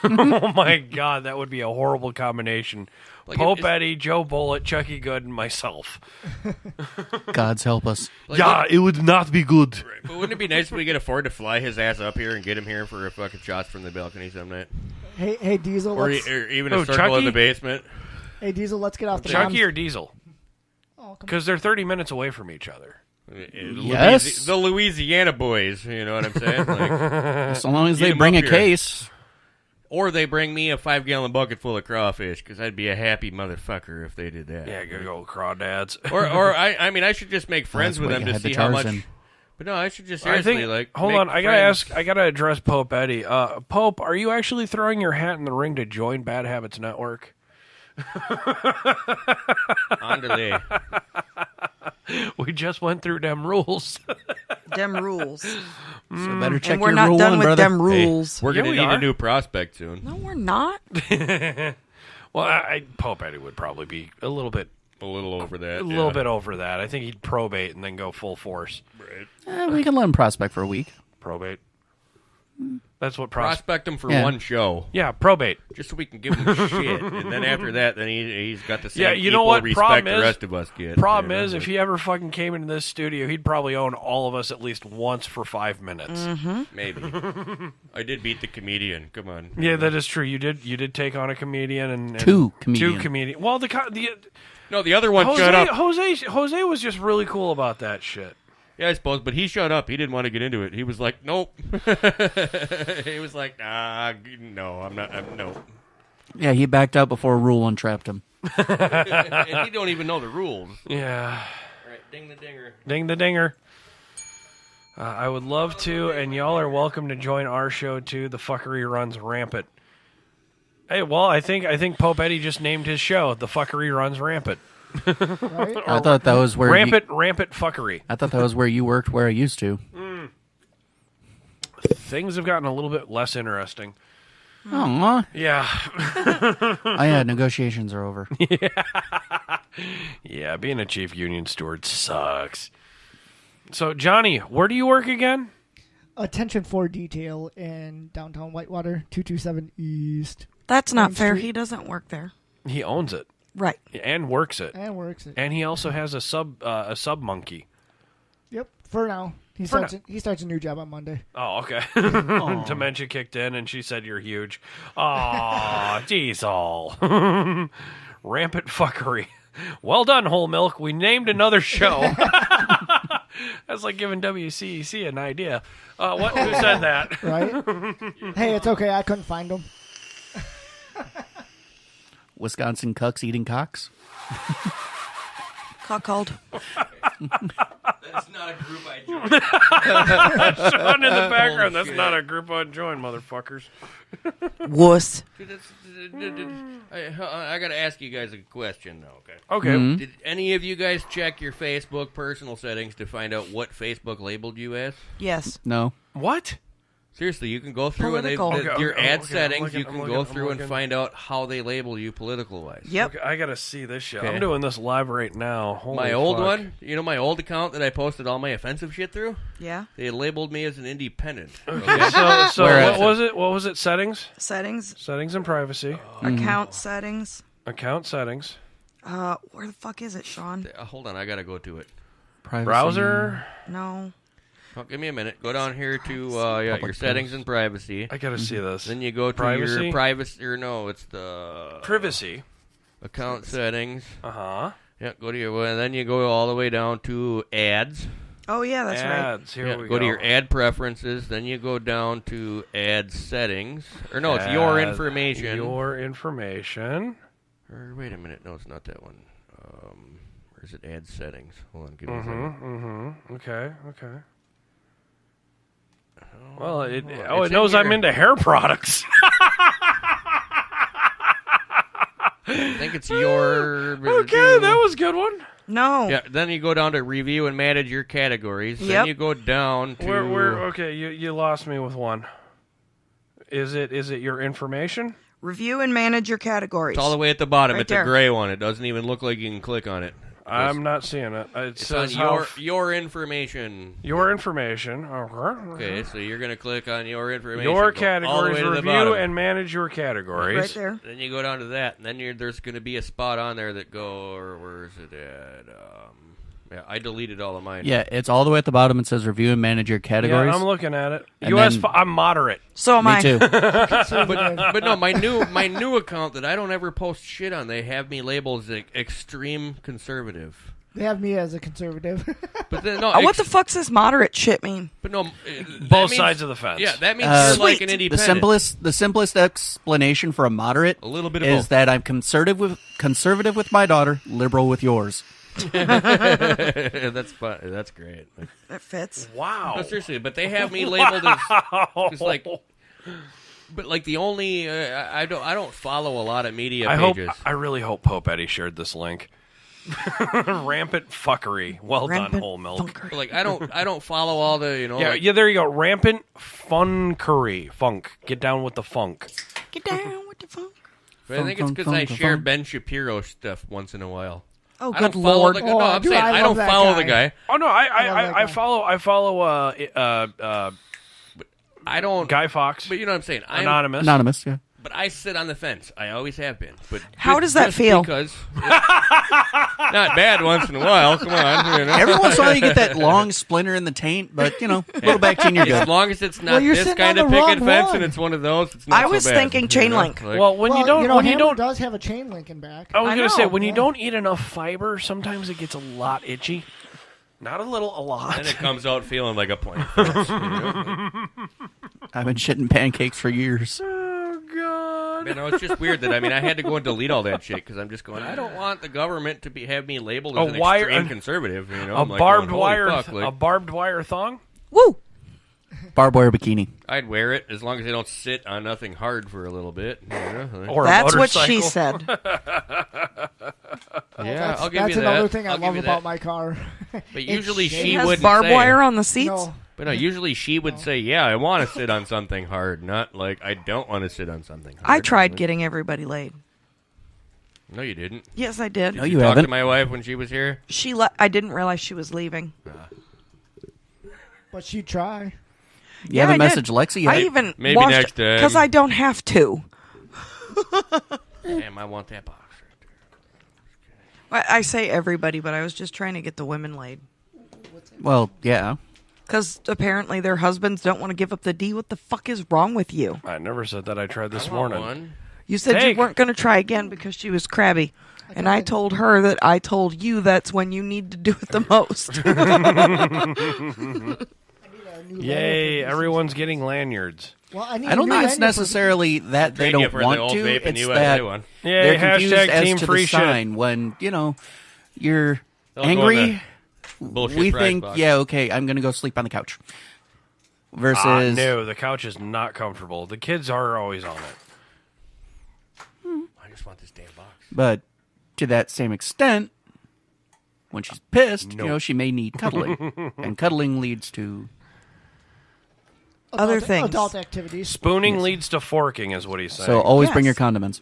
Oh my God, that would be a horrible combination. Like Pope Eddie, Joe Bullet, Chucky Good, and myself. God's help us. It would not be good. Right, but wouldn't it be nice if we could afford to fly his ass up here and get him here for a fucking shots from the balcony some night? Hey Diesel, Or let's, even a circle Chucky? in the basement. hey Diesel, let's get off the Chucky bombs. or Diesel? Oh, come Because they're 30 minutes away from each other. Yes. The Louisiana boys, you know what I'm saying? Like, So long as Get they him bring a up here. case. or they bring me a 5-gallon bucket full of crawfish, because I'd be a happy motherfucker if they did that. Yeah, go crawdads. Or I mean, I should just make friends That's with why them you to had the see how much. Tarzan. But no, I should just I seriously think. like. Hold make on, I friends. gotta address Pope Eddie. Pope, are you actually throwing your hat in the ring to join Bad Habits Network? Andale. We just went through Dem Rules. Dem rules. So better check And we're your not rule done one, with brother. Dem rules. We're Yeah, gonna we need are. a new prospect soon. No, we're not. Well, Pope Eddie would probably be a little bit A little over that. over that. I think he'd probate and then go full force. Right. We can let him prospect for a week. Probate. That's what Prospect him for Yeah. one show, Yeah, probate. just so we can give him shit, and then after that, then he's got the same Yeah, you know equal what? respect Problem the is- rest of us get. Problem you know? is, if he ever fucking came into this studio, he'd probably own all of us at least once for 5 minutes. Maybe I did beat the comedian. Come on. Yeah, that is true. You did take on a comedian and Two comedian. Two comedian. Well, the No, the other one shut up. Jose was just really cool about that shit. Yeah, I suppose, but he shut up. He didn't want to get into it. He was like, "Nope." He was like, "Nah, no, I'm not. No." Yeah, he backed out before Rule 1 trapped him. And he don't even know the rules. Yeah. All right, ding the dinger. Ding the dinger. I would love to, and y'all are welcome to join our show too. The fuckery runs rampant. Hey, well, I think Pope Eddie just named his show "The Fuckery Runs Rampant." right? I thought that was where Rampant fuckery. I thought that was where you worked, where I used to. Things have gotten a little bit less interesting. Aw. Yeah, Oh, yeah, negotiations are over. yeah. Being a chief union steward sucks. So, Johnny, where do you work again? Attention for detail in downtown Whitewater, 227 East, That's not Main fair. Street. He doesn't work there. He owns it Right. and works it, and works it. and he also has a sub monkey. Yep, for now. He starts a new job on Monday. Oh, okay. Dementia kicked in, and she said, "You're huge." Aw, diesel. Rampant fuckery. Well done, Whole Milk. We named another show. That's like giving WCEC an idea. What? Who said that? Right? Hey, it's okay. I couldn't find him. Wisconsin cucks eating cocks. Cuckold. That's not a group I joined. Sean in the background. Holy That's shit. not a group I'd join, motherfuckers. Wuss. Dude, I got to ask you guys a question, though. Okay. Okay. Mm-hmm. Did any of you guys check your Facebook personal settings to find out what Facebook labeled you as? Yes. No. What? Seriously, you can go through Political. and Okay, your okay, ad I'm settings. looking, You I'm can looking, go I'm through and looking. find out how they label you political wise. Yep. Okay, I gotta see this shit. Okay. I'm doing this live right now. Holy My old fuck. one, you know, my old account that I posted all my offensive shit through. Yeah. They labeled me as an independent. So Where what is was it? What was it? Settings, Settings. settings, and privacy. Account settings. Account settings. Where the fuck is it, Sean? Hold on, I gotta go to it. Privacy. Browser. No. Oh, give me a minute. Go down here to your Public settings posts. and privacy. I gotta see this. Then you go to Privacy? your privacy, or no, it's the Privacy. account settings. Uh-huh. Yeah, go to your, and then you go all the way down to ads. Oh, yeah, that's right. Ads. Here Yeah, we go to your ad preferences. Then you go down to ad settings. Or no, it's your Add information. Your information. Or wait a minute. No, it's not that one. Or is it add settings? Hold on. Give me a second. Okay. Well, it It's in knows I'm here. into hair products. I think it's your. Okay, that was a good one. No. Yeah, then you go down to review and manage your categories. Yep. Then you go down to. Okay, you lost me with one. Is it your information? Review and manage your categories. It's all the way at the bottom. Right It's there. a gray one. It doesn't even look like you can click on it. I'm not seeing it. It It's on says your information. your information. Okay. Okay, so you're going to click on your information. Your Go all the categories, way to the review bottom. and manage your categories. Right there. Then you go down to that, and then there's going to be a spot on there that or where is it at? Yeah, I deleted all of mine. Yeah, it's all the way at the bottom. It says review and manage your categories. Yeah, I'm looking at it. And US, then- I'm moderate. So am Me I. too. But no, my new account that I don't ever post shit on, they have me labeled as extreme conservative. They have me as a conservative. But then no, What the fuck's this moderate shit mean? But no, Both sides of the fence. Yeah, that means Uh, you're like Sweet. an the independent. simplest explanation for a moderate A little bit of is both. that I'm conservative with my daughter, liberal with yours. That's fun. That's great. It fits. Wow. No, seriously, but they have me labeled as just like. But like the only I don't follow a lot of media pages. I really hope Pope Eddie shared this link. Rampant fuckery. Well done, Rampant whole milk. funker. But, like I don't follow all the Yeah, there you go. Rampant funk. Get down with the funk. Get down with the funk. But I think it's because I share Ben Shapiro stuff once in a while. Oh, I good don't follow lord. the guy. Oh, No, I'm dude, saying I I love don't that follow the guy. guy. Oh no, love I that guy. follow I don't. Guy Fawkes. But you know what I'm saying. Anonymous, yeah. But I sit on the fence. I always have been. But How does that just feel? Because not bad once in a while. Come on. You know? Every once in a while you get that long splinter in the taint, but, a little back and you're As good. long as it's not Well, you're this sitting kind on of the picket wrong fence one. and it's one of those, it's not I so was bad, thinking chain you know? link. Like, Well, when you don't, Hammer does have a chain link in back. I was I gonna say know, when you yeah. don't eat enough fiber, sometimes it gets a lot itchy. Not a little, a lot. and it comes out feeling like a plank fence, you know? I've been shitting pancakes for years. Oh God. You know, it's just weird that I had to go and delete all that shit because I'm just going. I don't want the government to have me labeled as A an wire- extreme conservative. You know, A I'm like barbed going, "Holy wire, fuck," like, a barbed wire thong. Woo! Barbed wire bikini. I'd wear it as long as I don't sit on nothing hard for a little bit. You know? Like, Or That's a what she motorcycle. said. yeah, I'll give That's you that. another thing I I'll give love you about that. my car. But usually It she has would barbed say, wire on the seats. No, But no, usually she would say, "Yeah, I want to sit on something hard," not like I don't want to sit on something hard. I tried Like, getting everybody laid. No, you didn't. Yes, I did. No, You you talked to haven't. my wife when she was here. I didn't realize she was leaving. but she'd try. You haven't I did. messaged Lexi yet? I even Maybe washed next time. because I don't have to. Damn, I want that box right there. I say everybody, but I was just trying to get the women laid. Well, yeah. Because apparently their husbands don't want to give up the D. What the fuck is wrong with you? I never said that. I tried this I want morning. one. You said Take. you weren't going to try again because she was crabby. And I told her that I told you that's when you need to do it the most. Yay! Everyone's getting lanyards. Well, I I don't think it's necessarily that they Trade you don't for the want old to. vape and It's USA that one. Yay! they're confused Hashtag as team to free the shit. sign when, you're They'll go angry. Bullshit We prize think, box. yeah, okay, I'm going to go sleep on the couch. Versus, No, the couch is not comfortable. The kids are always on it. I just want this damn box. but to that same extent, when she's pissed, Nope. she may need cuddling. And cuddling leads to Other things. Adult activities. Spooning leads to forking, is what he's saying. So always bring your Yes. condiments.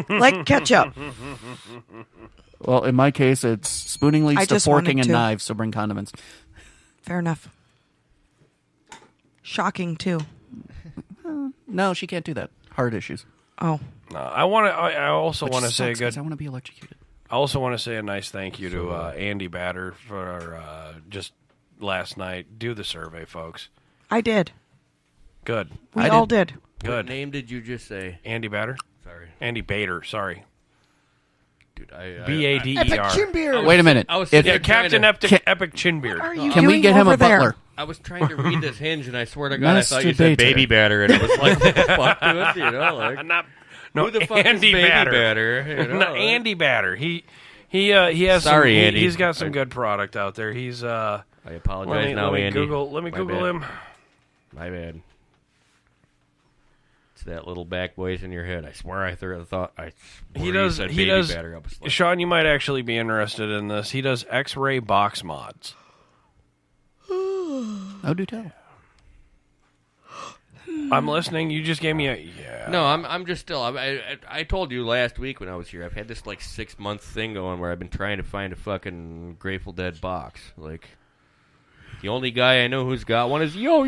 Like ketchup. Well, in my case, it's spooning leads I to just forking wanted and to. knives, so bring condiments. Fair enough. Shocking, too. No, she can't do that. Heart issues. Oh. No, I want to. I also Which want to say sucks 'cause good. I want to be electrocuted. I also want to say a nice thank you to Andy Batter for just last night. Do the survey, folks. I did. Good. We I all did. What Good. name did you just say? Andy Batter. Sorry, Andy Bader. Sorry. dude. Epic Bader. chin beer. Wait a minute. I was If- Yeah, sitting there Captain trying to- Epic Chinbeard. Are you Can we doing get him over a there? butler? I was trying to read this hinge, and I swear to God, I thought you Masturbator. said baby batter, and it was like, what the fuck to it, you know? Like, No, Who the fuck Andy is Baby Batter. Batter? You know, No, Andy Batter. He has Sorry, some, Andy. He's got some good product out there. He's I apologize now, let me Andy. Google My him. bad. My bad. It's that little back voice in your head. I swear I thought I swore He does. You said He Baby does. Batter. I was like, Sean, you might actually be interested in this. He does X-ray box mods. Oh, do tell. I'm listening. You just gave me a yeah. No, I'm just still. I told you last week when I was here. I've had this like 6-month thing going where I've been trying to find a fucking Grateful Dead box. Like the only guy I know who's got one is Yo,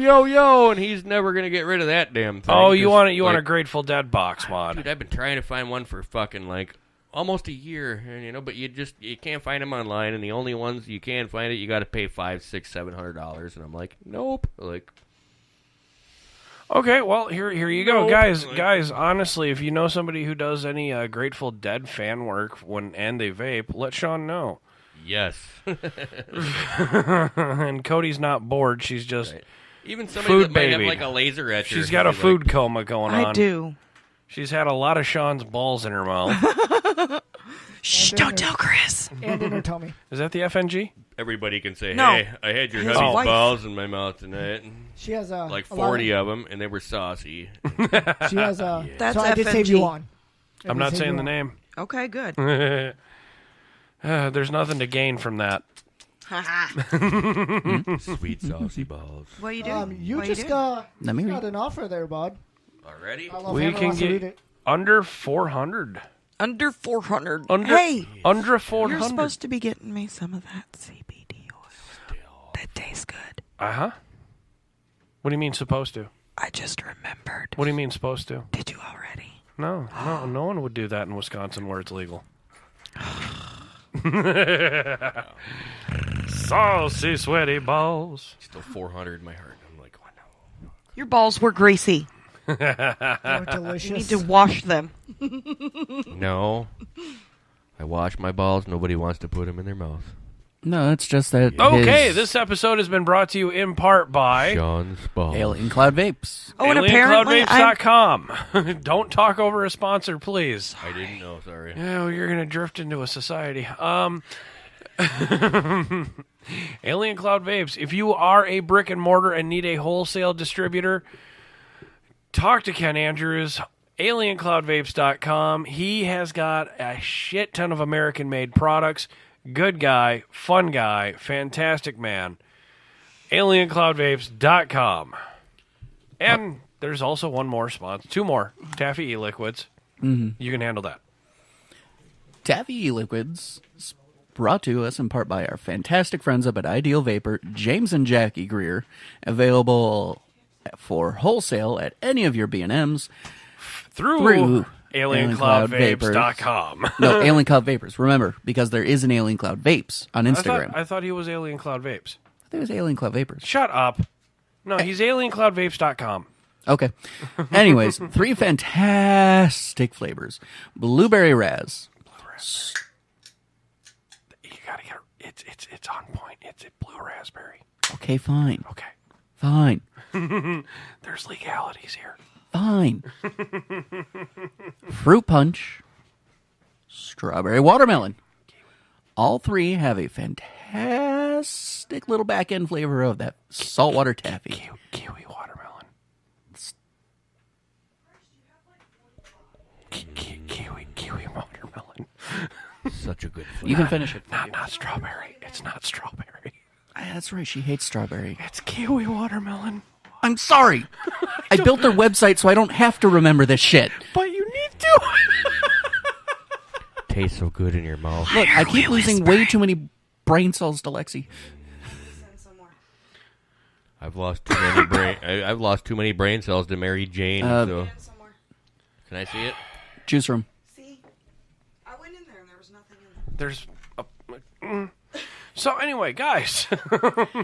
and he's never gonna get rid of that damn thing. Oh, you 'cause, want it? You like, want a Grateful Dead box mod? Dude, I've been trying to find one for fucking like almost a year, and but you can't find them online, and the only ones you can find you got to pay $500, $600, $700, and I'm like, nope, like. Okay, well here you go, Nope. guys. Honestly, if you know somebody who does any Grateful Dead fan work and they vape, let Sean know. Yes. And Cody's not bored. She's just Right. Even somebody food that might have babied. like a laser etcher. She's got a would be food coma going on. I do. She's had a lot of Sean's balls in her mouth. Shh, don't tell Chris. And in her tummy. Is that the FNG? Everybody can say, No. hey, I had your His hubby's wife. balls in my mouth tonight. She has Like a lot 40 of them, and they were saucy. She has a. That's so I did save FNG. you one. I'm not saying the name. Okay, good. There's nothing to gain from that. Sweet saucy balls. What are you doing? You What just you got Let me read. an offer there, bud. Already? I love We having can us to read get it. under 400. Under 400. Under Hey, under you're 400. supposed to be getting me some of that CBD oil. That tastes good. Uh-huh. What do you mean supposed to? I just remembered. What do you mean supposed to? Did you already? No, no one would do that in Wisconsin where it's legal. Saucy, sweaty balls. Still 400 in my heart. I'm like, oh no. Your balls were greasy. They're You delicious. need to wash them. No. I wash my balls. Nobody wants to put them in their mouth. No, it's just that. Okay, his this episode has been brought to you in part by Sean's balls. Alien Cloud Vapes. Oh, and apparently I'm... AlienCloudVapes.com. Don't talk over a sponsor, please. I didn't know, sorry. Yeah, well, you're going to drift into a society. Alien Cloud Vapes. If you are a brick and mortar and need a wholesale distributor, talk to Ken Andrews, AlienCloudVapes.com. He has got a shit ton of American-made products. Good guy, fun guy, fantastic man. AlienCloudVapes.com. And there's also one more sponsor. 2 more. Taffy E-Liquids. You can handle that. Taffy E-Liquids is brought to us in part by our fantastic friends up at Ideal Vapor, James and Jackie Greer. Available for wholesale at any of your B&Ms. Through AlienCloudVapes.com. No, Alien Cloud Vapors. Remember, because there is an Alien Cloud Vapes on Instagram. I thought he was Alien Cloud Vapes. There was Alien Cloud Vapors. Shut up. No, he's AlienCloudVapes.com. Okay. Anyways, 3 fantastic flavors. Blueberry Raz. You gotta get it's on point. It's a blue raspberry. Okay, fine. Okay. Fine. There's legalities here. Fine. Fruit Punch. Strawberry Watermelon. All 3 have a fantastic little back end flavor of that saltwater taffy. Kiwi watermelon. Kiwi watermelon. Such a good flavor. You can finish it. Not strawberry. It's not strawberry. That's right. She hates strawberry. It's kiwi watermelon. I'm sorry. I built their website so I don't have to remember this shit. But you need to. Tastes so good in your mouth. Look, I keep losing way too many brain cells to Lexi. I've lost too many brain. I've lost too many brain cells to Mary Jane. So. Can I see it? Juice room. See, I went in there and there was nothing in there. There's So anyway, guys.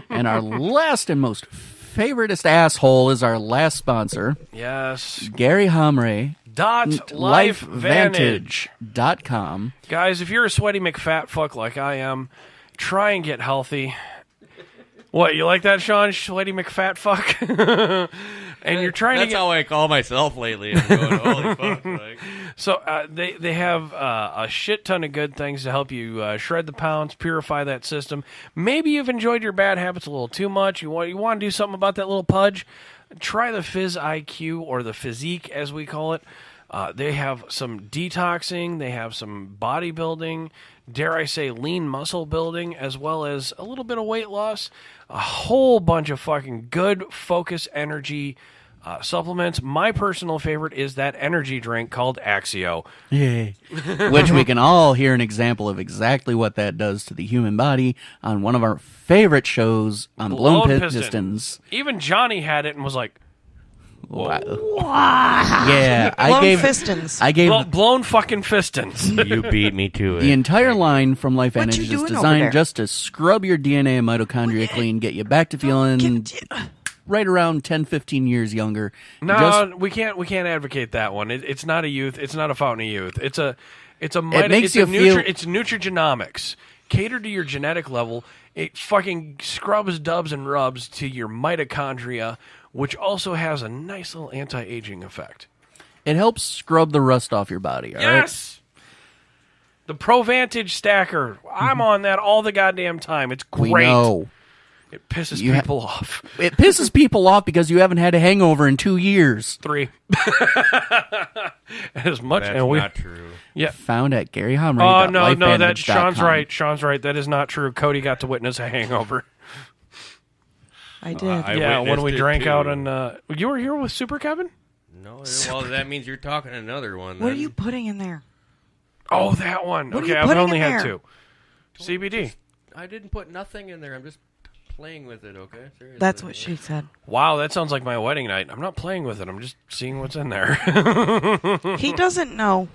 And our last and most favoritist asshole is our last sponsor, Yes. Gary Hamre. LifeVantage. LifeVantage.com. Guys, if you're a sweaty McFat fuck like I am, try and get healthy. What, you like that, Sean? Sweaty McFat fuck? And you're trying That's to get... how I call myself lately. I'm going, holy fuck. Like, So they have a shit ton of good things to help you shred the pounds, purify that system. Maybe you've enjoyed your bad habits a little too much. You want to do something about that little pudge? Try the Fizz IQ, or the Physique as we call it. They have some detoxing. They have some bodybuilding. Dare I say lean muscle building, as well as a little bit of weight loss. A whole bunch of fucking good focus energy supplements. My personal favorite is that energy drink called Axio. Yay. Which we can all hear an example of exactly what that does to the human body on one of our favorite shows on Blown Pistons. Even Johnny had it and was like, wow. Yeah, Blown Pistons. I gave blown fucking fistons. You beat me to it. the entire line from Life What Energy you is doing over designed there? just to scrub your DNA and mitochondria clean, get you back to feeling right around 10, 15 years younger. No, we can't advocate that one. It's not a youth. It's not a fountain of youth. It's nutrigenomics. Cater to your genetic level. It fucking scrubs, dubs, and rubs to your mitochondria, which also has a nice little anti-aging effect. It helps scrub the rust off your body, all right? Yes! The ProVantage Stacker. I'm on that all the goddamn time. It's great. We know. It pisses You people off. It pisses people off because you haven't had a hangover in 2 years. 3. As much. That's and we, not true. yeah. Found at Gary Homrey. Oh, no, that Sean's right. Sean's right. That is not true. Cody got to witness a hangover. I did. I Yeah, when witnessed we it, drank too. out and you were here with Super Kevin? No, well, that means you're talking another one. What are then. you putting in there? Oh, that one. What are Okay, you I've putting only in had there? 2. CBD. I didn't put nothing in there. I'm just playing with it, okay? Seriously. That's what she said. Wow, that sounds like my wedding night. I'm not playing with it. I'm just seeing what's in there. He doesn't know.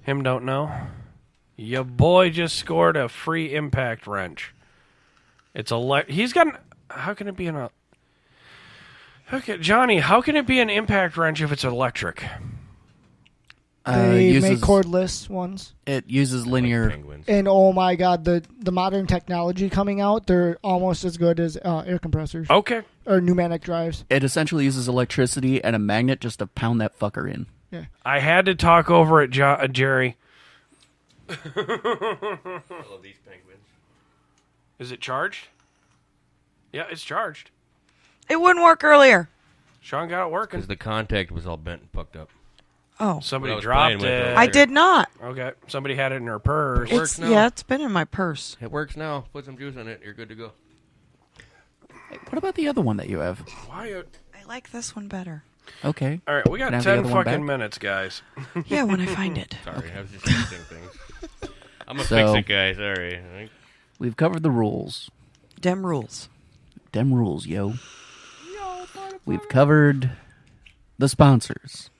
Him don't know. Your boy just scored a free impact wrench. It's he's got how can it be Johnny, how can it be an impact wrench if it's electric? They Uses, make cordless ones. it uses Like linear. penguins. And oh my god, the modern technology coming out, they're almost as good as air compressors Okay. or pneumatic drives. It essentially uses electricity and a magnet just to pound that fucker in. Yeah. I had to talk over at Jerry. I love these penguins. Is it charged? Yeah, it's charged. It wouldn't work earlier. Sean got it working. Because the contact was all bent and fucked up. Oh. Somebody I was dropped playing with it. it. I did not. Okay. Somebody had it in her purse. Works now. Yeah, it's been in my purse. It works now. Put some juice in it. You're good to go. What about the other one that you have? Why? I like this one better. Okay. All right, we got Can I have the 10 other one fucking back? minutes, guys. Yeah, when I find it. Sorry, I was just fixing things. I'm a So- fix-it guy. Sorry. We've covered the rules. Dem Rules. Dem rules, yo. We've covered the sponsors.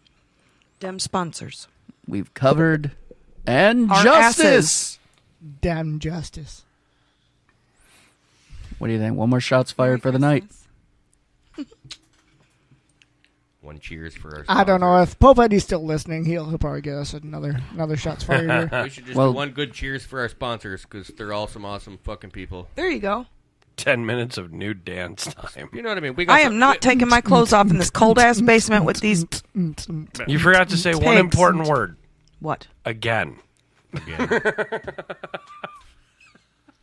Dem sponsors. We've covered and Our justice. asses. Damn justice. What do you think? One more shots fired for the night. One cheers for our I don't know sponsors. if Pope Eddie's still listening. He'll probably get us another shots fired here. We should just Well- do one good cheers for our sponsors because they're all some awesome fucking people. There you go. 10 minutes of nude dance time. You know what I mean? We got I am not taking my clothes off in this cold ass basement with these. You forgot to say one Pigs. important word. What? Again. again.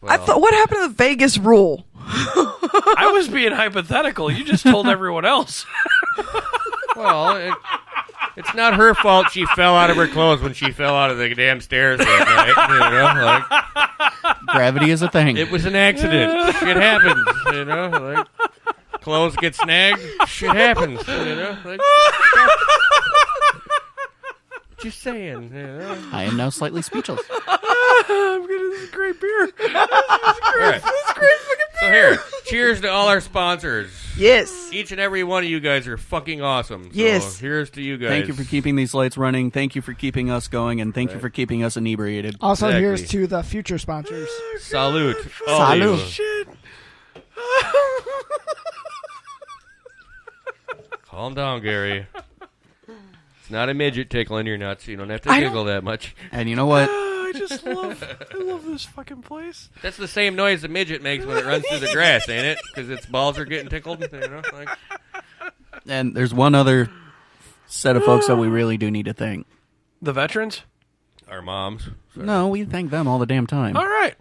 I thought. What happened to the Vegas rule? I was being hypothetical. You just told everyone else. Well, it's not her fault she fell out of her clothes when she fell out of the damn stairs that night. You know, like, Gravity is a thing. it was an accident. Shit happens. You know, like clothes get snagged. Shit happens. You know, like, just saying. You know. I am now slightly speechless. I'm getting this great beer. All right. So here, cheers to all our sponsors. Yes. Each and every one of you guys are fucking awesome. So Yes. here's to you guys. Thank you for keeping these lights running. Thank you for keeping us going. And thank you for keeping us inebriated. Also, Exactly. here's to the future sponsors. Salute. Salute. Shit. Calm down, Gary. It's not a midget tickling your nuts. You don't have to I don't- giggle that much. And you know what? I love this fucking place. That's the same noise a midget makes when it runs through the grass, ain't it? Because its balls are getting tickled. You know, like, And there's one other set of folks that we really do need to thank. The veterans? Our moms. Sorry. No, we thank them all the damn time. All right.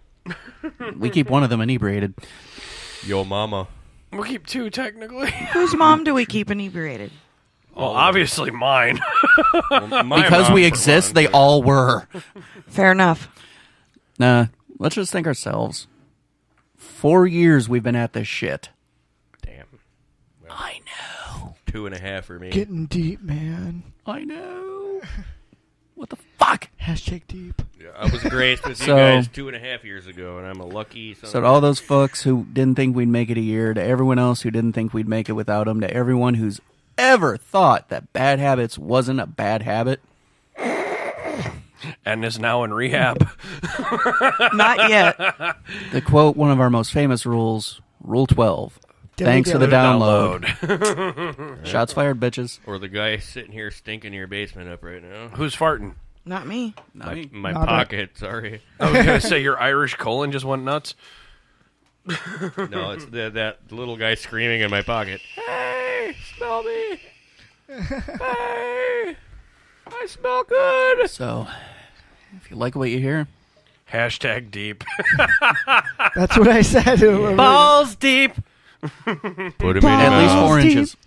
We keep one of them inebriated. Yo, mama. We'll keep 2, technically. Whose mom do we keep inebriated? Well, obviously mine. Well, my Because mom, we for exist, one, they but- all were. Fair enough. Nah, let's just thank ourselves. 4 years we've been at this shit. Damn. I know. 2.5 for me. Getting deep, man. I know. What the fuck? Hashtag deep. Yeah, I was graced with you So- guys 2.5 years ago, and I'm a lucky son. So to all those folks who didn't think we'd make it a year, to everyone else who didn't think we'd make it without them, to everyone who's ever thought that bad habits wasn't a bad habit, And is now in rehab. Not yet. to quote one of our most famous rules, Rule 12. Thanks for the download. Shots fired, bitches. Or the guy sitting here stinking your basement up right now. Who's farting? Not me. My Not pocket, sorry. I was going to say your Irish colon just went nuts. No, it's that little guy screaming in my pocket. Hey, smell me. Hey, I smell good. So, if you like what you hear, Hashtag deep. That's what I said. Balls deep. Put him in at your least mouth. 4 inches.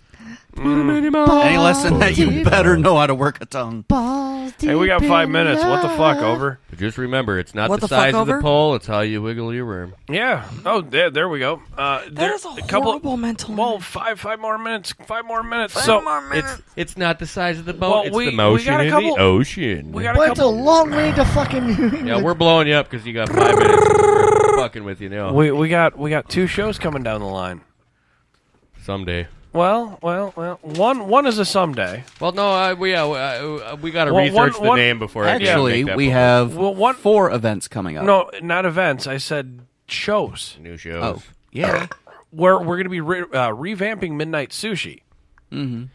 Balls Any less than that, you deep. better know how to work a tongue. Balls Hey, we got deep 5 in minutes. What the fuck, love. over? But just remember, it's not What the the fuck, size of the over? pole, it's how you wiggle your worm. Yeah. Oh, there we go. That is a horrible mental. Well, five more minutes. 5 more minutes. Five So more minutes. It's not the size of the boat, Well, it's we- the we motion got a in couple- the ocean. we got a But it's a couple. long way to fucking. Yeah, we're blowing you up because you got 5 minutes. We're fucking with you now. We got 2 shows coming down the line. Someday. Well. One is a someday. Well, no, we got to Well, research one- the name before. I Actually, make that we public. have Well, one- 4 events coming up. No, not events. I said shows. new shows. Oh, yeah. Where we're going to be revamping Midnight Sushi. Mm-hmm.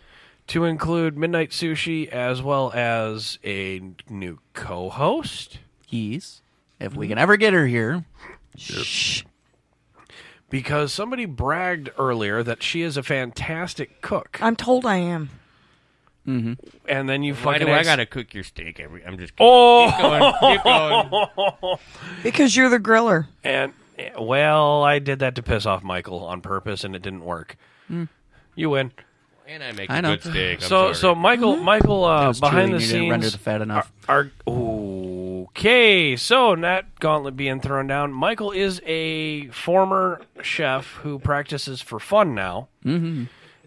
To include Midnight Sushi as well as a new co-host. Yes. If we can ever get her here. Shh. Because somebody bragged earlier that she is a fantastic cook. I'm told I am. And then you Why fucking do I asked- got to cook your steak? I'm just kidding. Oh! Keep going. Because you're the griller. And, well, I did that to piss off Michael on purpose, and it didn't work. You win. And I make I a know. good steak. I'm So sorry. Michael, was behind true, the you didn't render scenes, the fat enough. okay. So that gauntlet being thrown down. Michael is a former chef who practices for fun now,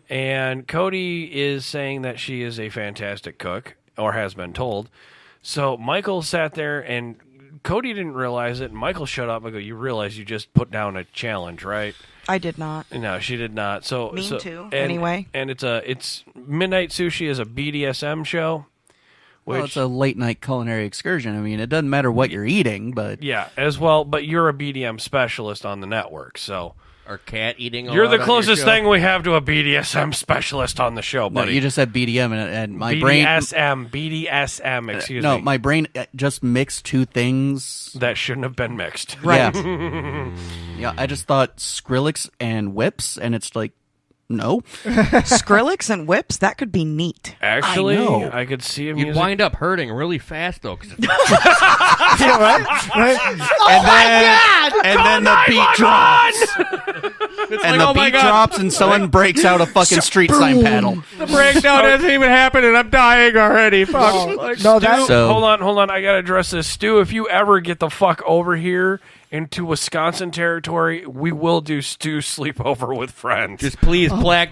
and Cody is saying that she is a fantastic cook, or has been told. So Michael sat there, and Cody didn't realize it. And Michael shut up. I go, "You realize you just put down a challenge, right?" I did not. No, she did not. So Mean so, to, and- anyway. And it's Midnight Sushi is a BDSM show, which Well, it's a late night culinary excursion. I mean, it doesn't matter what you're eating, but yeah, as well. But you're a BDM specialist on the network, so Our cat eating. you're allowed the on closest your show? thing we have to a BDSM specialist on the show, no, buddy. you just said BDM, and my brain. BDSM. Excuse No, me. my brain just mixed 2 things. That shouldn't have been mixed. Right. Yeah. Yeah, I just thought Skrillex and whips, and it's like, no. Skrillex and whips, that could be neat. Actually, I know. I could see him You'd using. wind up hurting really fast though. 'Cause Yeah, right? And then the beat drops. it's And like, the oh my beat God, drops, and someone breaks out a fucking street sign paddle. the breakdown hasn't even happened, and I'm dying already. Fuck. Like, No, that. So- Hold on. I gotta address this, Stu. If you ever get the fuck over here into Wisconsin territory, we will do Stu sleepover with friends. Just please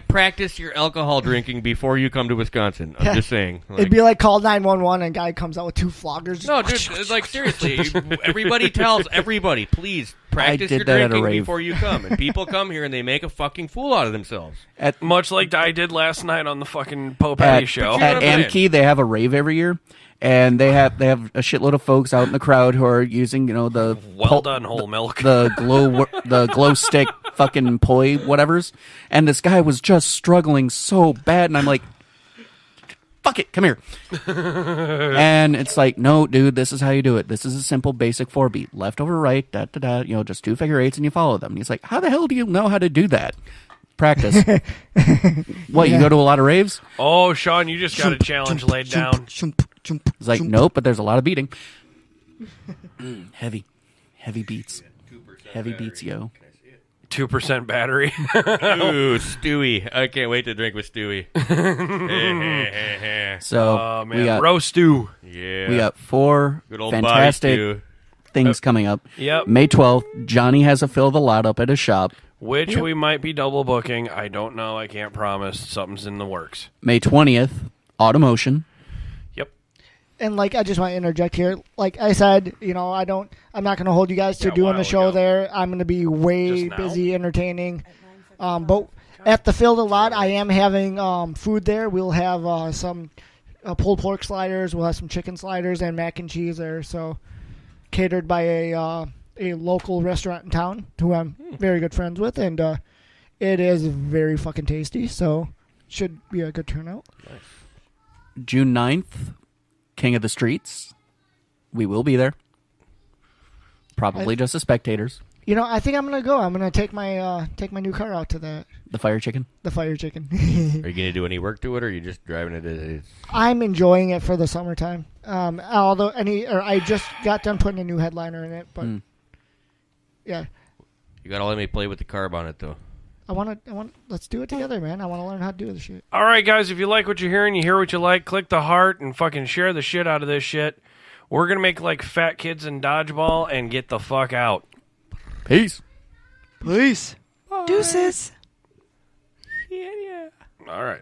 practice your alcohol drinking before you come to Wisconsin. I'm just saying. Like, It'd be like call 911 and guy comes out with 2 floggers. no, dude. Like seriously, everybody tells everybody, please practice did your that at a drinking rave. before you come. And people come here and they make a fucking fool out of themselves. Much like I did last night on the fucking Poe Patty show. But you know At what I'm Amkey, they have a rave every year, and they have a shitload of folks out in the crowd who are using, the Well done, whole milk. the glow stick fucking poi whatevers, and this guy was just struggling so bad, and I'm like, fuck it, come here. And it's like, no, dude, this is how you do it. This is a simple basic 4-beat, left over right, da da da, just 2 figure 8s, and you follow them. And he's like, how the hell do you know how to do that? Practice. What, you go to a lot of raves? Oh, Sean, you just got a challenge laid down. It's like, nope, but there's a lot of beating. Heavy beats. Heavy beats, yo. 2% battery. Ooh, Stewie. I can't wait to drink with Stewie. So Oh, man. we got Roast stew. Yeah. we got 4 Good old fantastic body stew. things coming up. Yep. May 12th, Johnny has a fill the lot up at his shop. Which we might be double booking. I don't know. I can't promise. Something's in the works. May 20th, Automotion. Yep. And like I just want to interject here. Like I said, I'm not going to hold you guys to Yeah, a doing while the show ago. there. I'm going to be way Just now? busy entertaining. But at the Field a Lot, I am having food there. We'll have some pulled pork sliders. We'll have some chicken sliders and mac and cheese there. So catered by a local restaurant in town who I'm very good friends with, and it is very fucking tasty. So should be a good turnout. June 9th, King of the Streets. We will be there. Probably just as spectators. I think I'm gonna go. I'm gonna take my new car out to the Fire Chicken. Fire Chicken. Are you going to do any work to it, or are you just driving it as is? I'm enjoying it for the summertime. I just got done putting a new headliner in it, but yeah, You got to let me play with the carb on it, though. let's do it together, man. I want to learn how to do this shit. All right, guys. If you like what you're hearing, you hear what you like, click the heart and fucking share the shit out of this shit. We're going to make like fat kids in dodgeball and get the fuck out. Peace. Deuces. All right.